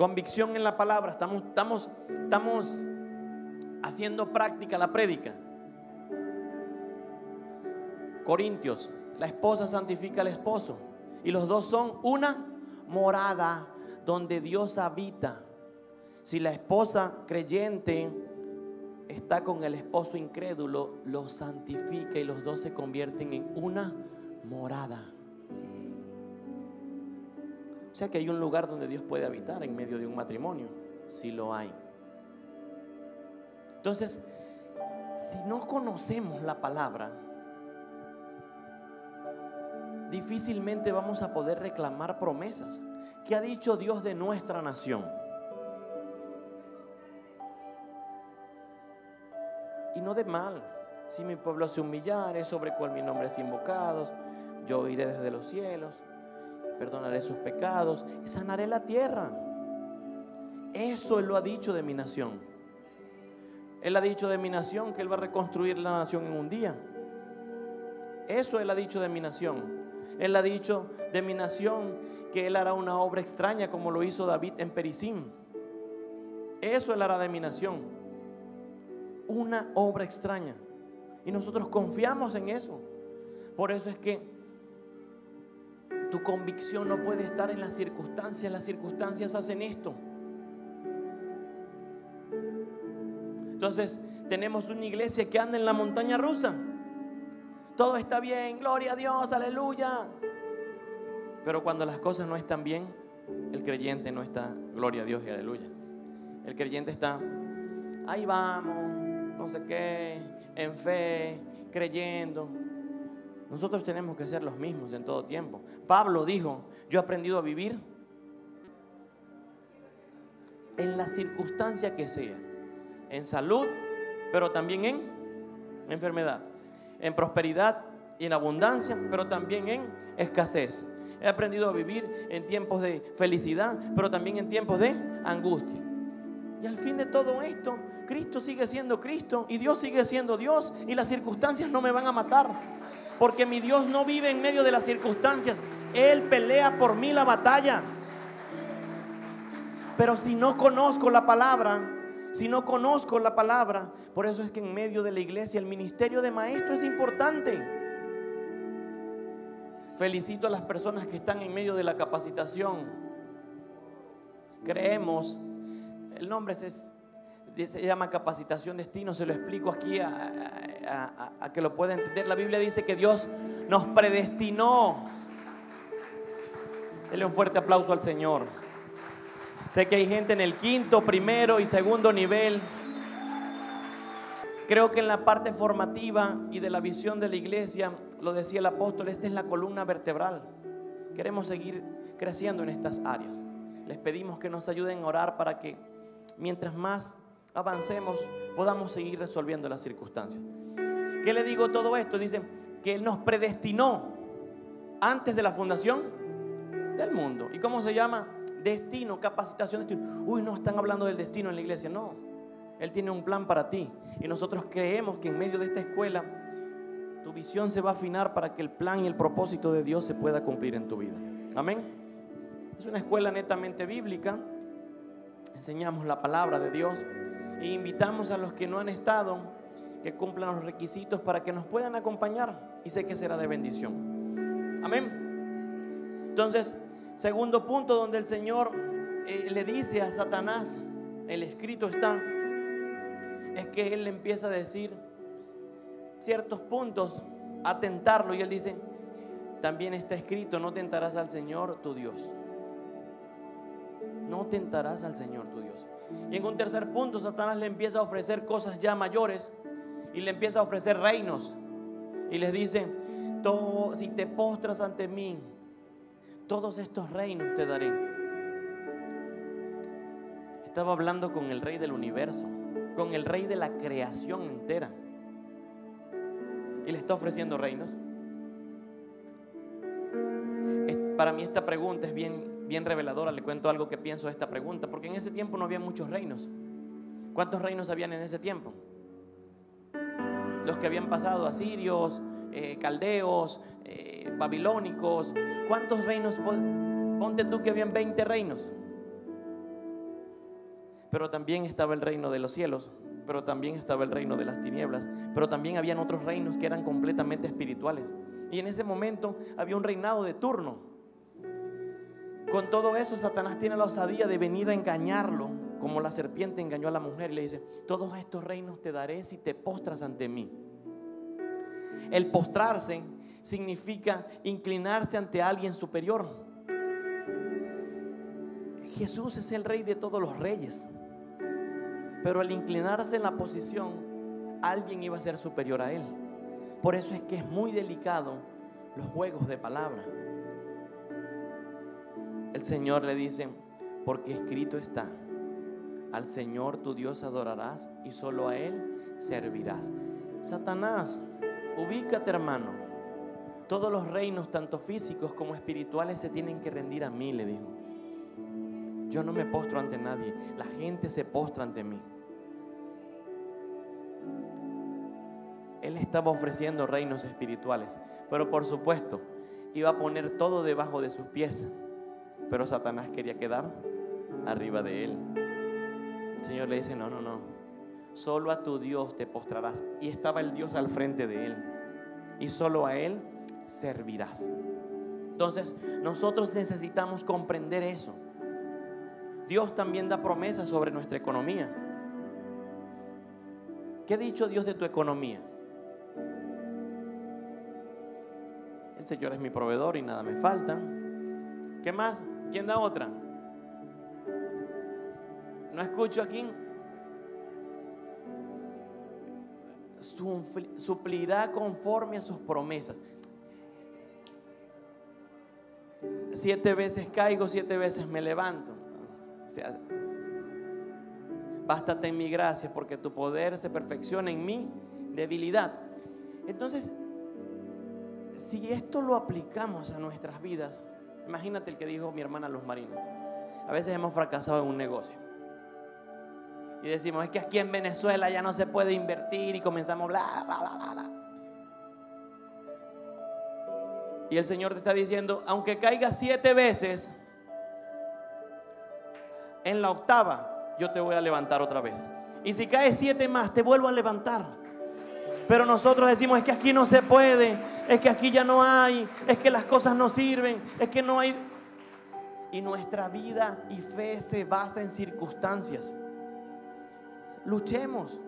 Convicción en la palabra. Estamos haciendo práctica la prédica. Corintios, la esposa santifica al esposo y los dos son una morada donde Dios habita. Si la esposa creyente está con el esposo incrédulo, lo santifica y los dos se convierten en una morada. O sea que hay un lugar donde Dios puede habitar en medio de un matrimonio, si lo hay. Entonces, si no conocemos la palabra, difícilmente vamos a poder reclamar promesas. ¿Qué ha dicho Dios de nuestra nación? Y no de mal. Si mi pueblo se humillare, sobre cual mi nombre es invocado, yo iré desde los cielos, perdonaré sus pecados y sanaré la tierra. Eso Él lo ha dicho de mi nación. Él ha dicho de mi nación que Él va a reconstruir la nación en un día. Eso Él ha dicho de mi nación. Él ha dicho de mi nación que Él hará una obra extraña como lo hizo David en Perizim. Eso Él hará de mi nación. Una obra extraña. Y nosotros confiamos en eso. Por eso es que tu convicción no puede estar en las circunstancias. Las circunstancias hacen esto. Entonces tenemos una iglesia que anda en la montaña rusa. Todo está bien, gloria a Dios, aleluya. Pero cuando las cosas no están bien, el creyente no está, gloria a Dios y aleluya. El creyente está, ahí vamos, no sé qué, en fe, creyendo. Nosotros tenemos que ser los mismos en todo tiempo. Pablo dijo, yo he aprendido a vivir en la circunstancia que sea. En salud, pero también en enfermedad. En prosperidad y en abundancia, pero también en escasez. He aprendido a vivir en tiempos de felicidad, pero también en tiempos de angustia. Y al fin de todo esto, Cristo sigue siendo Cristo y Dios sigue siendo Dios, y las circunstancias no me van a matar, porque mi Dios no vive en medio de las circunstancias. Él pelea por mí la batalla. Pero si no conozco la palabra, por eso es que en medio de la iglesia el ministerio de maestro es importante. Felicito a las personas que están en medio de la capacitación. Creemos, el nombre se llama capacitación destino. Se lo explico aquí a que lo pueda entender. La Biblia dice que Dios nos predestinó. Denle un fuerte aplauso al Señor. Sé que hay gente en el quinto, primero y segundo nivel. Creo que en la parte formativa y de la visión de la iglesia, lo decía el apóstol, esta es la columna vertebral. Queremos seguir creciendo en estas áreas. Les pedimos que nos ayuden a orar para que mientras más avancemos podamos seguir resolviendo las circunstancias. ¿Qué le digo todo esto? Dice que Él nos predestinó antes de la fundación del mundo. ¿Y cómo se llama? Destino, capacitación, destino. Uy, no están hablando del destino en la iglesia. No, Él tiene un plan para ti. Y nosotros creemos que en medio de esta escuela tu visión se va a afinar para que el plan y el propósito de Dios se pueda cumplir en tu vida. Amén. Es una escuela netamente bíblica. Enseñamos la palabra de Dios e invitamos a los que no han estado que cumplan los requisitos para que nos puedan acompañar, y sé que será de bendición. Amén. Entonces, segundo punto donde el Señor le dice a Satanás, el escrito está, es que Él le empieza a decir ciertos puntos, a tentarlo, y Él dice, también está escrito, no tentarás al Señor tu Dios. No tentarás al Señor tu Dios. Y en un tercer punto, Satanás le empieza a ofrecer cosas ya mayores, y le empieza a ofrecer reinos, y les dice, si te postras ante mí, todos estos reinos te daré. Estaba hablando con el rey del universo, con el rey de la creación entera, y le está ofreciendo reinos. Para mí esta pregunta es bien reveladora. Le cuento algo que pienso de esta pregunta, porque en ese tiempo no había muchos reinos. ¿Cuántos reinos habían en ese tiempo? Los que habían pasado, asirios, caldeos, babilónicos. ¿Cuántos reinos? Ponte tú que habían 20 reinos. pero también estaba el reino de los cielos, pero también estaba el reino de las tinieblas, pero también habían otros reinos que eran completamente espirituales. Y en ese momento había un reinado de turno. Con todo eso, Satanás tiene la osadía de venir a engañarlo, como la serpiente engañó a la mujer y le dice: todos estos reinos te daré si te postras ante mí. El postrarse significa inclinarse ante alguien superior. Jesús es el rey de todos los reyes, pero al inclinarse en la posición, alguien iba a ser superior a él. Por eso es que es muy delicado los juegos de palabra. El Señor le dice: porque escrito está, al Señor tu Dios adorarás y solo a Él servirás. Satanás, ubícate, hermano. Todos los reinos, tanto físicos como espirituales, se tienen que rendir a mí, le dijo. Yo no me postro ante nadie, la gente se postra ante mí. Él estaba ofreciendo reinos espirituales, pero por supuesto iba a poner todo debajo de sus pies. Pero Satanás quería quedar arriba de él. El Señor le dice: no, solo a tu Dios te postrarás. Y estaba el Dios al frente de él, y solo a Él servirás. Entonces nosotros necesitamos comprender eso. Dios también da promesas sobre nuestra economía. ¿Qué ha dicho Dios de tu economía? El Señor es mi proveedor y nada me falta. ¿Qué más? ¿Quién da otra? No escucho aquí. Suplirá conforme a sus promesas. 7 veces caigo, 7 veces me levanto. O sea, bástate en mi gracia, porque tu poder se perfecciona en mi debilidad. Entonces, si esto lo aplicamos a nuestras vidas, imagínate el que dijo mi hermana Luz Marina: a veces hemos fracasado en un negocio y decimos: es que aquí en Venezuela ya no se puede invertir, y comenzamos bla, bla, bla, bla. Y el Señor te está diciendo: aunque caiga 7 veces, en la 8ª yo te voy a levantar otra vez. Y si caes 7 más, te vuelvo a levantar. Pero nosotros decimos: es que aquí no se puede, es que aquí ya no hay, es que las cosas no sirven, es que no hay. Y nuestra vida y fe se basa en circunstancias. Luchemos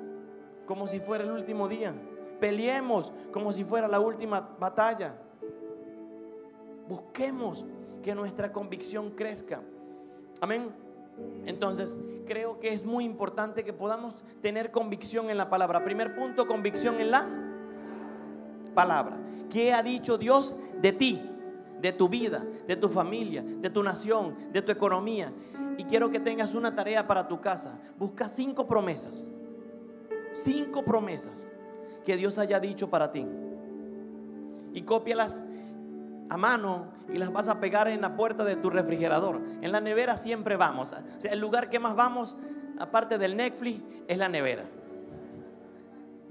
como si fuera el último día. Peleemos como si fuera la última batalla. Busquemos que nuestra convicción crezca. Amén. Entonces, creo que es muy importante que podamos tener convicción en la palabra. Primer punto: convicción en la palabra. ¿Qué ha dicho Dios de ti, de tu vida, de tu familia, de tu nación, de tu economía? Y quiero que tengas una tarea para tu casa. Busca 5 promesas. 5 promesas que Dios haya dicho para ti. Y cópialas a mano y las vas a pegar en la puerta de tu refrigerador. En la nevera siempre vamos. O sea, el lugar que más vamos, aparte del Netflix, es la nevera.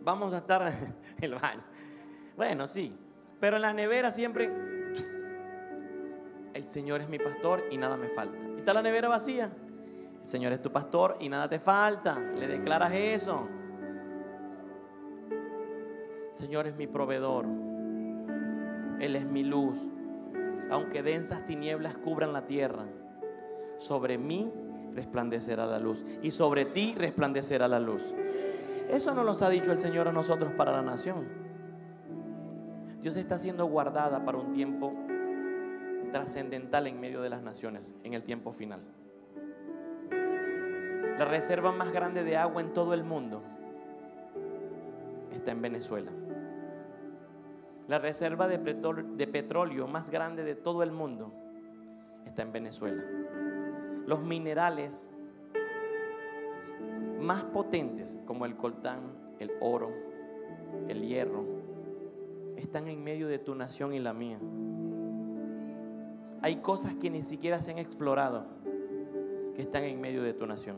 Vamos a estar en el baño. Bueno, sí, pero en la nevera siempre: el Señor es mi pastor y nada me falta. Y está la nevera vacía. El Señor es tu pastor y nada te falta. Le declaras eso. El Señor es mi proveedor. Él es mi luz. Aunque densas tinieblas cubran la tierra, sobre mí resplandecerá la luz, y sobre ti resplandecerá la luz. Eso no nos ha dicho el Señor a nosotros para la nación. Dios está siendo guardada para un tiempo trascendental en medio de las naciones, en el tiempo final. La reserva más grande de agua en todo el mundo está en Venezuela. La reserva de petróleo más grande de todo el mundo está en Venezuela. Los minerales más potentes, como el coltán, el oro, el hierro, están en medio de tu nación y la mía. Hay cosas que ni siquiera se han explorado, que están en medio de tu nación.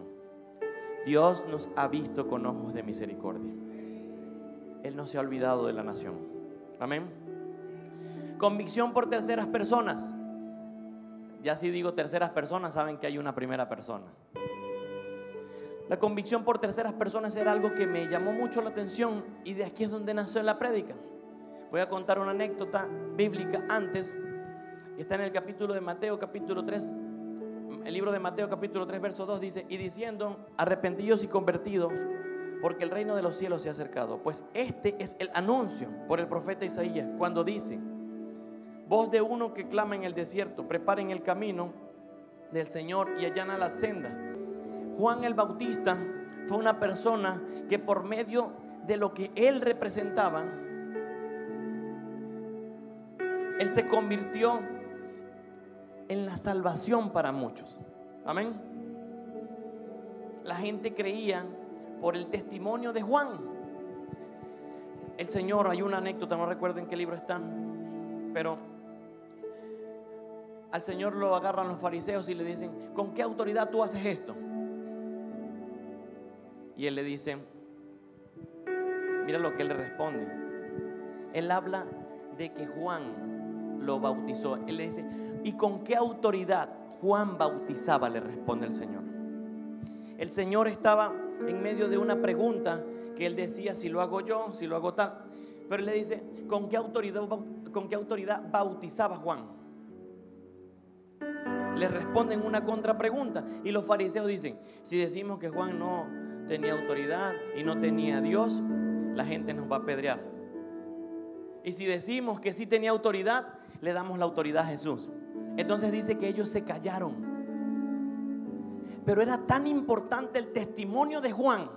Dios nos ha visto con ojos de misericordia. Él no se ha olvidado de la nación. Amén. Convicción por terceras personas. Ya si digo terceras personas, saben que hay una primera persona. La convicción por terceras personas era algo que me llamó mucho la atención y de aquí es donde nació la prédica. Voy a contar una anécdota bíblica antes, que está en el capítulo de Mateo, capítulo 3. El libro de Mateo, capítulo 3, verso 2 dice: y diciendo, arrepentidos y convertidos, porque el reino de los cielos se ha acercado. Pues este es el anuncio por el profeta Isaías, cuando dice: voz de uno que clama en el desierto, preparen el camino del Señor y allana la senda. Juan el Bautista fue una persona que por medio de lo que él representaba, él se convirtió en la salvación para muchos. Amén. La gente creía por el testimonio de Juan. El Señor, hay una anécdota, no recuerdo en qué libro está, pero al Señor lo agarran los fariseos y le dicen: ¿con qué autoridad tú haces esto? Y él le dice, mira lo que él le responde. Él habla de que Juan lo bautizó. Él le dice: ¿y con qué autoridad Juan bautizaba? Le responde el Señor. El Señor estaba en medio de una pregunta que él decía: si lo hago yo, si lo hago tal. Pero él le dice: ¿con qué autoridad bautizaba Juan? Le responden una contrapregunta y los fariseos dicen: si decimos que Juan no tenía autoridad y no tenía a Dios, la gente nos va a apedrear. Y si decimos que sí tenía autoridad, le damos la autoridad a Jesús. Entonces dice que ellos se callaron. Pero era tan importante el testimonio de Juan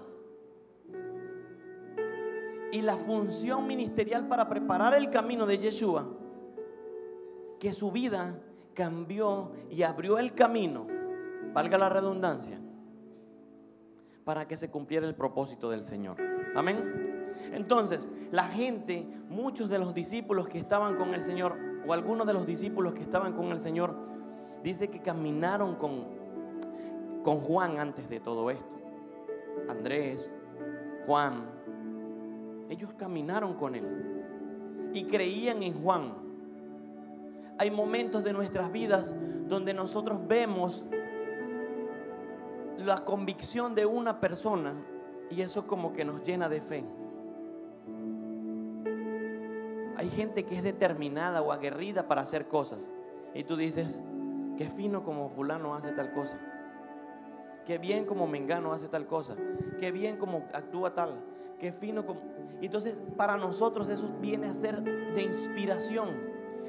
y la función ministerial para preparar el camino de Yeshua, que su vida cambió y abrió el camino, valga la redundancia, para que se cumpliera el propósito del Señor. Amén. Entonces la gente, muchos de los discípulos que estaban con el Señor, o algunos de los discípulos que estaban con el Señor, dice que caminaron con Juan antes de todo esto. Andrés, Juan, ellos caminaron con él y creían en Juan. Hay momentos de nuestras vidas donde nosotros vemos la convicción de una persona y eso como que nos llena de fe. Hay gente que es determinada o aguerrida para hacer cosas y tú dices: qué fino como fulano hace tal cosa, qué bien como mengano hace tal cosa, qué bien como actúa tal, qué fino como... Entonces para nosotros eso viene a ser de inspiración.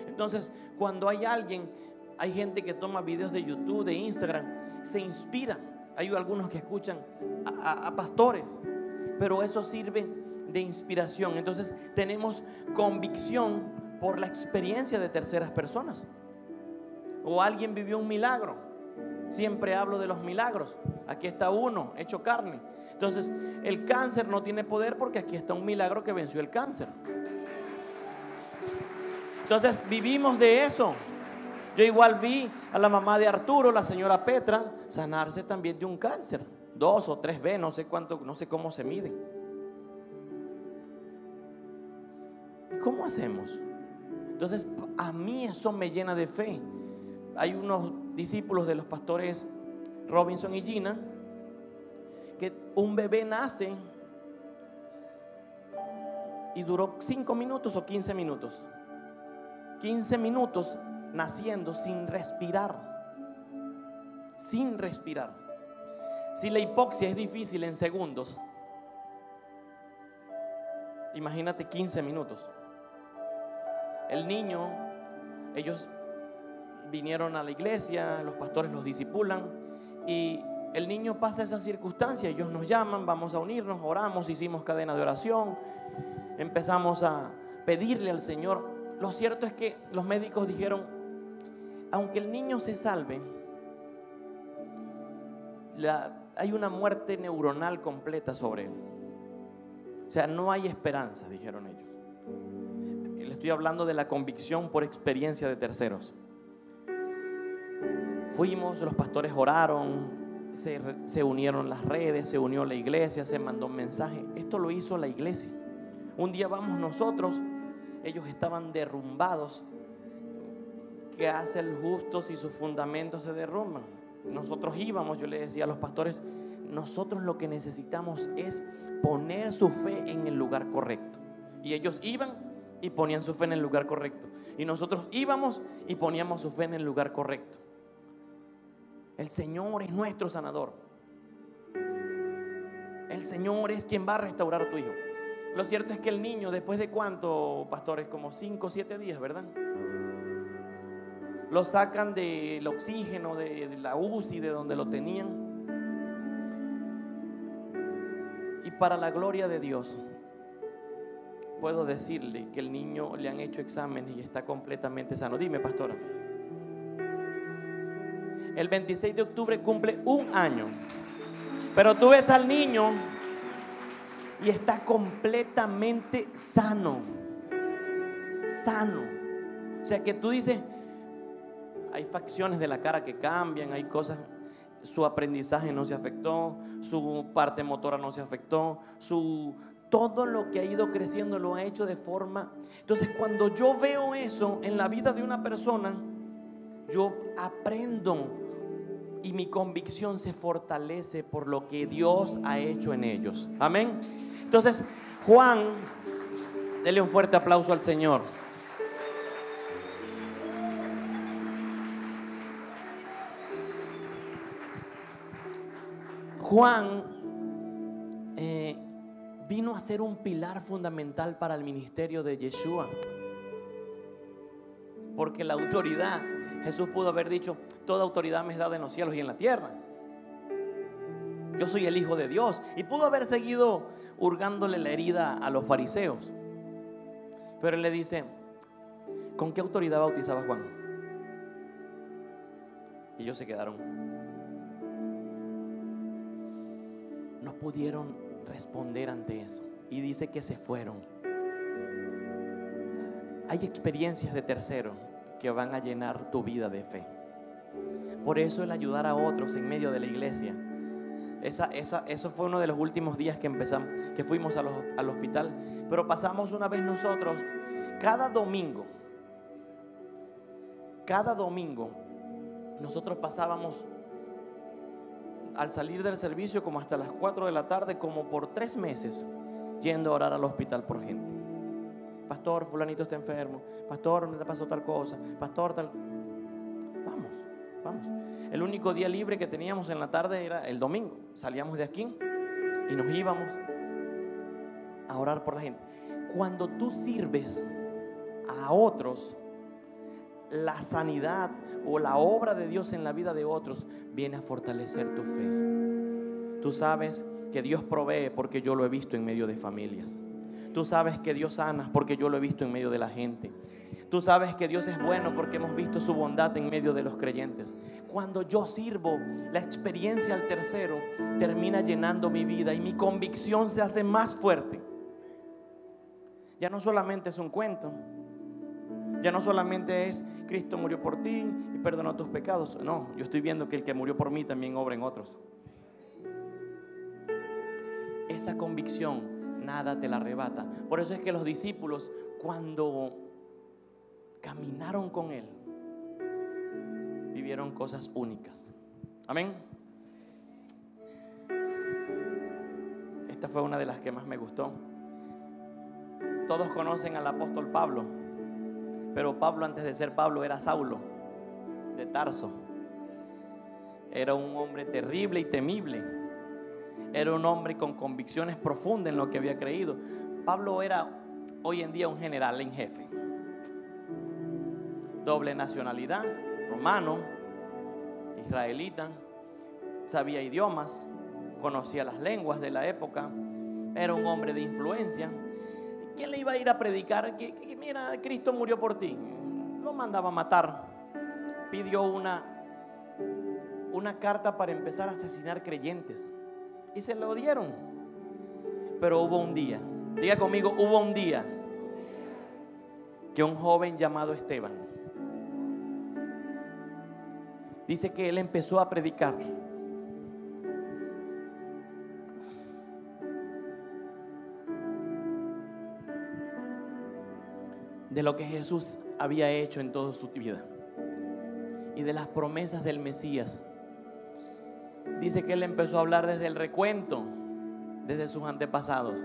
Entonces cuando hay alguien, hay gente que toma videos de YouTube, de Instagram, se inspiran. Hay algunos que escuchan a pastores, pero eso sirve de inspiración. Entonces tenemos convicción por la experiencia de terceras personas. O alguien vivió un milagro. Siempre hablo de los milagros. Aquí está uno hecho carne. Entonces el cáncer no tiene poder porque aquí está un milagro que venció el cáncer. Entonces vivimos de eso. Yo igual vi a la mamá de Arturo, la señora Petra, sanarse también de un cáncer, 2 o 3B, no sé cuánto, no sé cómo se mide. ¿Y cómo hacemos? Entonces a mí eso me llena de fe. Hay unos discípulos de los pastores Robinson y Gina, que un bebé nace y duró 5 minutos o 15 minutos. 15 minutos naciendo sin respirar. Sin respirar. Si la hipoxia es difícil en segundos, imagínate 15 minutos. El niño, ellos vinieron a la iglesia, los pastores los discipulan y el niño pasa esa circunstancia. Ellos nos llaman, vamos a unirnos, oramos, hicimos cadena de oración, empezamos a pedirle al Señor. Lo cierto es que los médicos dijeron: aunque el niño se salve, hay una muerte neuronal completa sobre él. O sea, no hay esperanza, dijeron ellos. Le estoy hablando de la convicción por experiencia de terceros. Fuimos, los pastores oraron, se unieron las redes, se unió la iglesia, se mandó un mensaje. Esto lo hizo la iglesia. Un día vamos nosotros, ellos estaban derrumbados. ¿Qué hace el justo si sus fundamentos se derrumban? nosotros íbamos, yo le decía a los pastores, nosotros lo que necesitamos es poner su fe en el lugar correcto. Y ellos iban y ponían su fe en el lugar correcto. Y nosotros íbamos y poníamos su fe en el lugar correcto. El Señor es nuestro sanador. El Señor es quien va a restaurar a tu hijo. Lo cierto es que el niño, después de cuánto, pastores, como 5 o 7 días, ¿verdad? Lo sacan del oxígeno, de la UCI, de donde lo tenían. Y para la gloria de Dios, puedo decirle que el niño le han hecho exámenes y está completamente sano. Dime, pastora. El 26 de octubre cumple 1 año. Pero tú ves al niño y está completamente sano. Sano. O sea que tú dices, hay facciones de la cara que cambian, hay cosas. Su aprendizaje no se afectó, su parte motora no se afectó, todo lo que ha ido creciendo lo ha hecho de forma. Entonces, cuando yo veo eso en la vida de una persona, yo aprendo y mi convicción se fortalece por lo que Dios ha hecho en ellos. Amén. Entonces, Juan, dele un fuerte aplauso al Señor. Juan vino a ser un pilar fundamental para el ministerio de Yeshua. Porque la autoridad, Jesús pudo haber dicho, toda autoridad me es dada en los cielos y en la tierra. Yo soy el Hijo de Dios. Y pudo haber seguido hurgándole la herida a los fariseos. Pero él le dice, ¿con qué autoridad bautizaba Juan? Y ellos se quedaron. No pudieron responder ante eso. Y dice que se fueron. Hay experiencias de tercero que van a llenar tu vida de fe. Por eso el ayudar a otros en medio de la iglesia. Eso fue uno de los últimos días que empezamos, que fuimos al hospital. Pero pasamos una vez nosotros, cada domingo, nosotros pasábamos al salir del servicio como hasta las 4 de la tarde, como por 3 meses, yendo a orar al hospital por gente. Pastor, fulanito está enfermo. Pastor, me pasó tal cosa. Pastor, tal. Vamos. El único día libre que teníamos en la tarde era el domingo. Salíamos de aquí y nos íbamos a orar por la gente. Cuando tú sirves a otros, la sanidad o la obra de Dios en la vida de otros viene a fortalecer tu fe. Tú sabes que Dios provee porque yo lo he visto en medio de familias. Tú sabes que Dios sana porque yo lo he visto en medio de la gente. Tú sabes que Dios es bueno porque hemos visto su bondad en medio de los creyentes. Cuando yo sirvo, la experiencia al tercero termina llenando mi vida y mi convicción se hace más fuerte. Ya no solamente es un cuento. Ya no solamente es Cristo murió por ti y perdonó tus pecados. No, yo estoy viendo que el que murió por mí también obra en otros. Esa convicción nada te la arrebata. Por eso es que los discípulos, cuando caminaron con Él, vivieron cosas únicas. Amén. Esta fue una de las que más me gustó. Todos conocen al apóstol Pablo. Pero Pablo, antes de ser Pablo, era Saulo de Tarso. Era un hombre terrible y temible. Era un hombre con convicciones profundas en lo que había creído. Pablo era hoy en día un general en jefe. Doble nacionalidad, romano, israelita. Sabía idiomas, conocía las lenguas de la época. Era un hombre de influencia. ¿Quién le iba a ir a predicar? Que mira, Cristo murió por ti. Lo mandaba a matar. Pidió una carta para empezar a asesinar creyentes. Y se lo dieron. Pero hubo un día. Diga conmigo, hubo un día que un joven llamado Esteban dice que él empezó a predicar. De lo que Jesús había hecho en toda su vida y de las promesas del Mesías dice que él empezó a hablar desde el recuento, desde sus antepasados,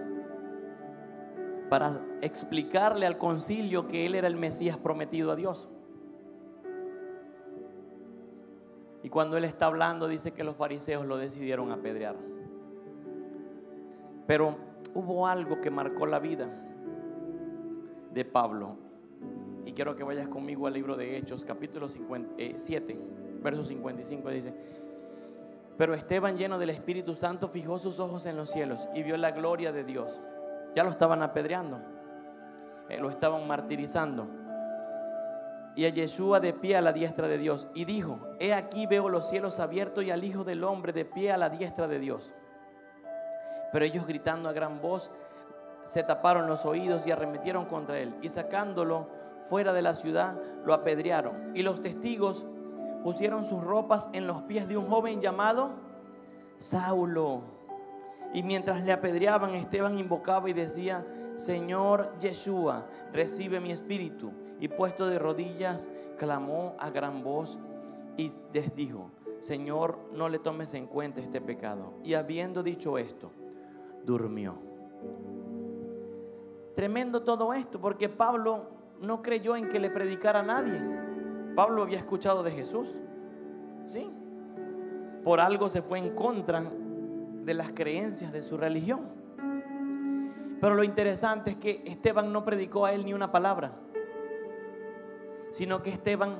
para explicarle al concilio que él era el Mesías prometido a Dios. Y cuando él está hablando, dice que los fariseos lo decidieron apedrear. Pero hubo algo que marcó la vida de Pablo. Y quiero que vayas conmigo al libro de Hechos, capítulo 7, verso 55. Dice: pero Esteban, lleno del Espíritu Santo, fijó sus ojos en los cielos y vio la gloria de Dios. Ya lo estaban apedreando, lo estaban martirizando, y a Yeshua de pie a la diestra de Dios, y dijo: he aquí veo los cielos abiertos y al Hijo del Hombre de pie a la diestra de Dios. Pero ellos, gritando a gran voz, se taparon los oídos y arremetieron contra él, y sacándolo fuera de la ciudad lo apedrearon. Y los testigos pusieron sus ropas en los pies de un joven llamado Saulo. Y mientras le apedreaban, Esteban invocaba y decía: Señor Yeshua, recibe mi espíritu. Y puesto de rodillas, clamó a gran voz y les dijo: Señor, no le tomes en cuenta este pecado. Y habiendo dicho esto, durmió. Tremendo todo esto, porque Pablo no creyó en que le predicara a nadie. Pablo había escuchado de Jesús, ¿sí? Por algo se fue en contra de las creencias de su religión. Pero lo interesante es que Esteban no predicó a él ni una palabra, sino que Esteban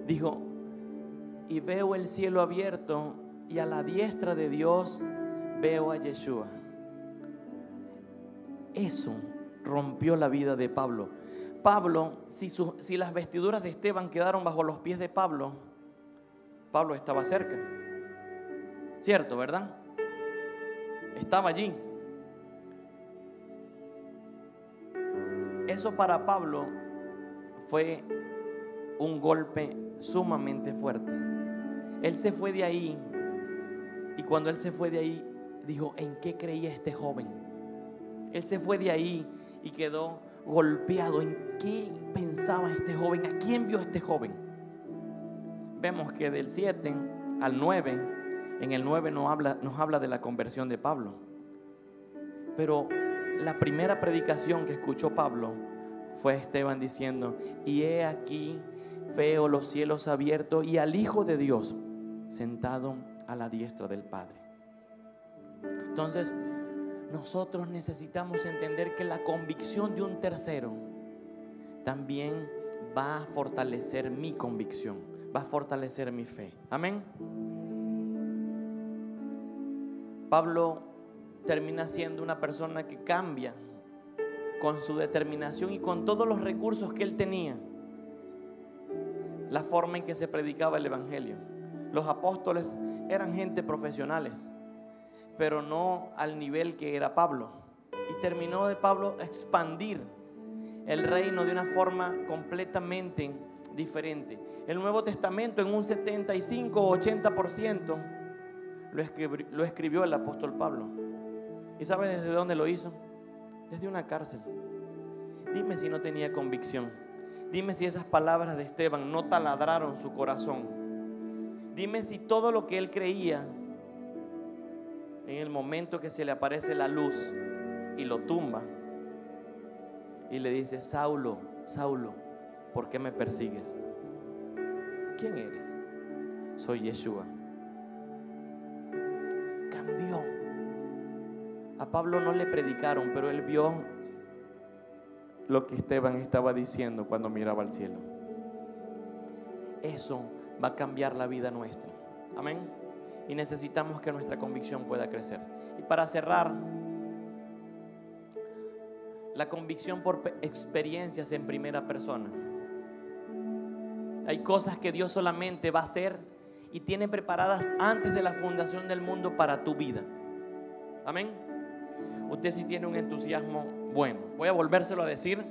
dijo: y veo el cielo abierto y a la diestra de Dios veo a Yeshua. Eso rompió la vida de Pablo. Pablo, si las vestiduras de Esteban quedaron bajo los pies de Pablo, Pablo estaba cerca, ¿cierto, verdad? Estaba allí. Eso para Pablo fue un golpe sumamente fuerte. Él se fue de ahí, y cuando él se fue de ahí, dijo: ¿en qué creía este joven? Él se fue de ahí y quedó golpeado. ¿En qué pensaba este joven? ¿A quién vio este joven? Vemos que del 7 al 9, en el 9 nos habla de la conversión de Pablo. Pero la primera predicación que escuchó Pablo fue Esteban diciendo: y he aquí veo los cielos abiertos y al Hijo de Dios sentado a la diestra del Padre. Entonces, nosotros necesitamos entender que la convicción de un tercero también va a fortalecer mi convicción, va a fortalecer mi fe. Amén. Pablo termina siendo una persona que cambia con su determinación y con todos los recursos que él tenía la forma en que se predicaba el evangelio. Los apóstoles eran gente profesionales, pero no al nivel que era Pablo. Y terminó de Pablo expandir el reino de una forma completamente diferente. El Nuevo Testamento en un 75 o 80% lo escribió el apóstol Pablo. ¿Y sabes desde dónde lo hizo? Desde una cárcel. Dime si no tenía convicción. Dime si esas palabras de Esteban no taladraron su corazón. Dime si todo lo que él creía, en el momento que se le aparece la luz y lo tumba y le dice: Saulo, Saulo, ¿por qué me persigues? ¿Quién eres? Soy Yeshua. Cambió. A Pablo no le predicaron, pero él vio lo que Esteban estaba diciendo cuando miraba al cielo. Eso va a cambiar la vida nuestra. Amén. Y necesitamos que nuestra convicción pueda crecer. Y para cerrar, la convicción por experiencias en primera persona. Hay cosas que Dios solamente va a hacer y tiene preparadas antes de la fundación del mundo para tu vida. Amén. Usted sí tiene un entusiasmo bueno. Voy a volvérselo a decir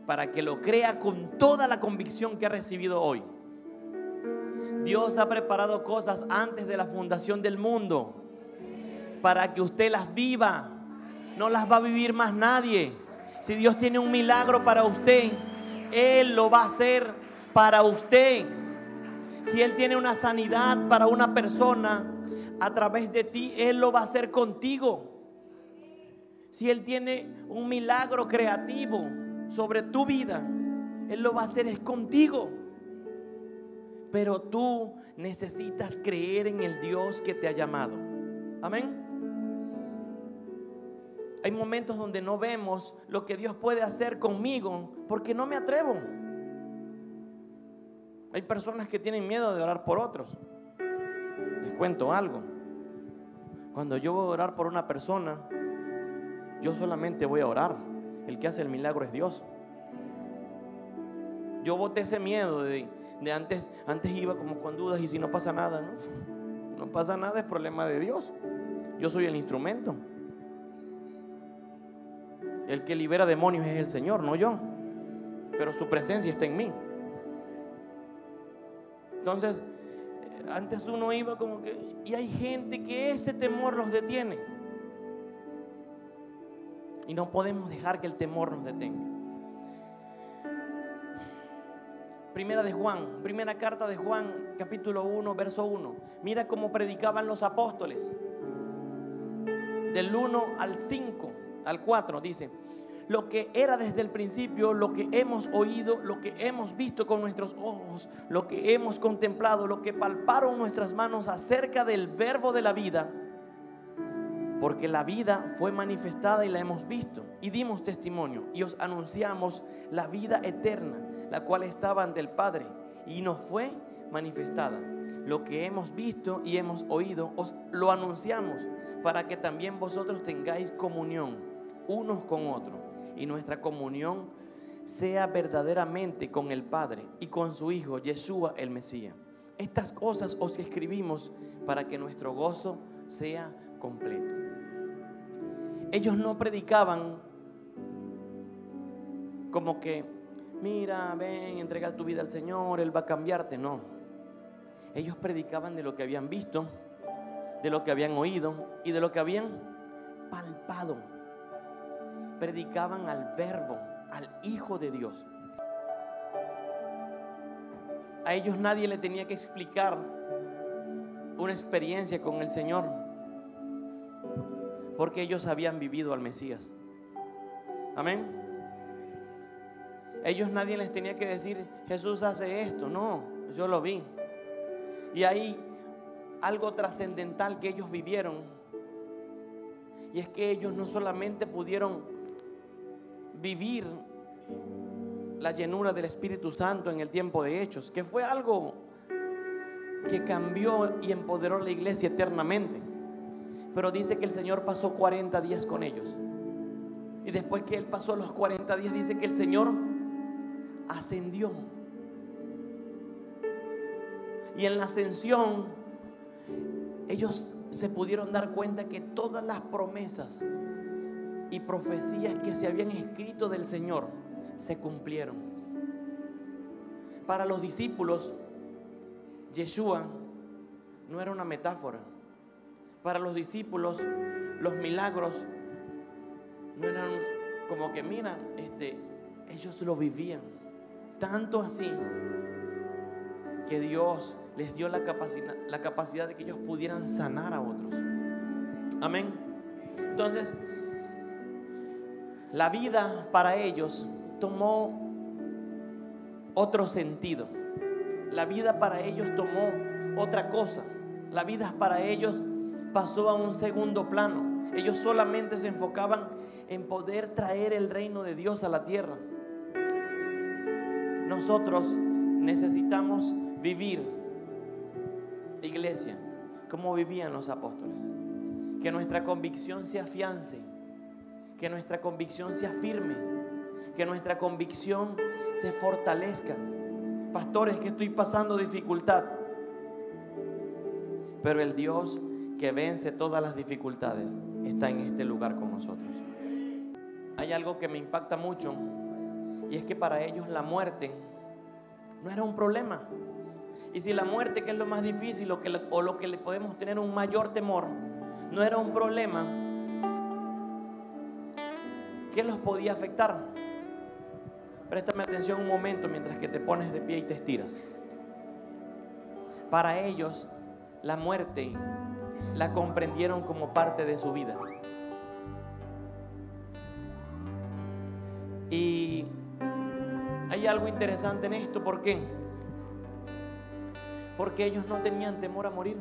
para que lo crea con toda la convicción que ha recibido hoy. Dios ha preparado cosas antes de la fundación del mundo para que usted las viva. No las va a vivir más nadie. Si Dios tiene un milagro para usted, Él lo va a hacer para usted. Si Él tiene una sanidad para una persona, a través de ti, Él lo va a hacer contigo. Si Él tiene un milagro creativo sobre tu vida, Él lo va a hacer es contigo. Pero tú necesitas creer en el Dios que te ha llamado. Amén. Hay momentos donde no vemos lo que Dios puede hacer conmigo porque no me atrevo. Hay personas que tienen miedo de orar por otros. Les cuento algo. Cuando yo voy a orar por una persona, yo solamente voy a orar. El que hace el milagro es Dios. Yo boté ese miedo de antes iba como con dudas, y si no pasa nada, no pasa nada, es problema de Dios. Yo soy el instrumento. El que libera demonios es el Señor, no yo. Pero su presencia está en mí. Entonces, antes uno iba como que... Y hay gente que ese temor los detiene. Y no podemos dejar que el temor nos detenga. Primera carta de Juan, capítulo 1, verso 1. Mira cómo predicaban los apóstoles. Del 1 al 5, al 4 dice: lo que era desde el principio, lo que hemos oído, lo que hemos visto con nuestros ojos, lo que hemos contemplado, lo que palparon nuestras manos acerca del verbo de la vida. Porque la vida fue manifestada y la hemos visto y dimos testimonio y os anunciamos la vida eterna, la cual estaba ante el Padre y nos fue manifestada. Lo que hemos visto y hemos oído os lo anunciamos, para que también vosotros tengáis comunión unos con otros, y nuestra comunión sea verdaderamente con el Padre y con su Hijo Yeshua el Mesías. Estas cosas os escribimos para que nuestro gozo sea completo. Ellos no predicaban como que, mira, ven, entrega tu vida al Señor, Él va a cambiarte. No. Ellos predicaban de lo que habían visto, de lo que habían oído y de lo que habían palpado. Predicaban al Verbo, al Hijo de Dios. A ellos nadie le tenía que explicar una experiencia con el Señor, porque ellos habían vivido al Mesías. Amén. Ellos nadie les tenía que decir, Jesús hace esto. No, yo lo vi. Y hay algo trascendental que ellos vivieron, y es que ellos no solamente pudieron vivir la llenura del Espíritu Santo en el tiempo de Hechos, que fue algo que cambió y empoderó a la iglesia eternamente, pero dice que el Señor pasó 40 días con ellos, y después que Él pasó los 40 días, dice que el Señor ascendió. Y en la ascensión ellos se pudieron dar cuenta que todas las promesas y profecías que se habían escrito del Señor se cumplieron. Para los discípulos, Yeshua no era una metáfora. Para los discípulos, los milagros no eran como que, mira, ellos lo vivían. Tanto así que Dios les dio la capacidad de que ellos pudieran sanar a otros. Amén. Entonces, la vida para ellos tomó otro sentido. La vida para ellos tomó otra cosa. La vida para ellos pasó a un segundo plano. Ellos solamente se enfocaban en poder traer el reino de Dios a la tierra. Nosotros necesitamos vivir, iglesia, como vivían los apóstoles. Que nuestra convicción se afiance, que nuestra convicción se afirme, que nuestra convicción se fortalezca. Pastores, que estoy pasando dificultad, pero el Dios que vence todas las dificultades está en este lugar con nosotros. Hay algo que me impacta mucho, y es que para ellos la muerte no era un problema. Y si la muerte, que es lo más difícil, o lo que le podemos tener un mayor temor, no era un problema, ¿qué los podía afectar? Préstame atención un momento mientras que te pones de pie y te estiras. Para ellos la muerte la comprendieron como parte de su vida. Y hay algo interesante en esto. ¿Por qué? Porque ellos no tenían temor a morir.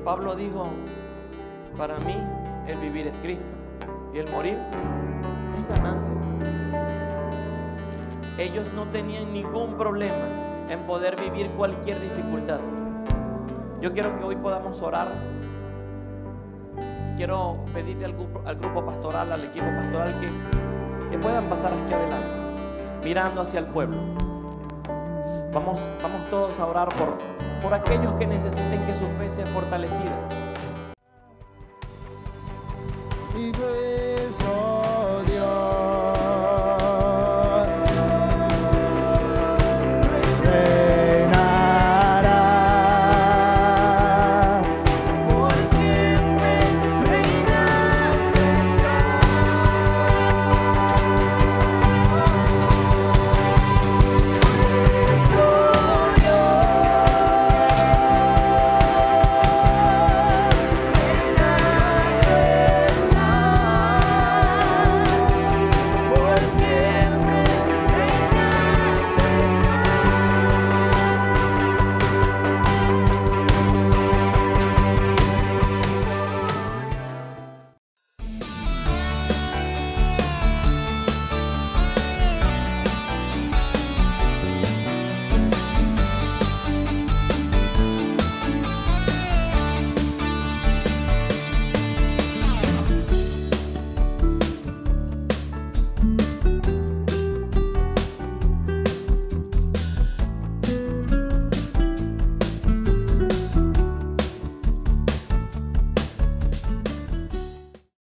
Pablo dijo: para mí el vivir es Cristo y el morir es ganancia. Ellos no tenían ningún problema en poder vivir cualquier dificultad. Yo quiero que hoy podamos orar. Quiero pedirle al grupo pastoral, al equipo pastoral, que puedan pasar aquí adelante, mirando hacia el pueblo. Vamos todos a orar por aquellos que necesiten que su fe sea fortalecida.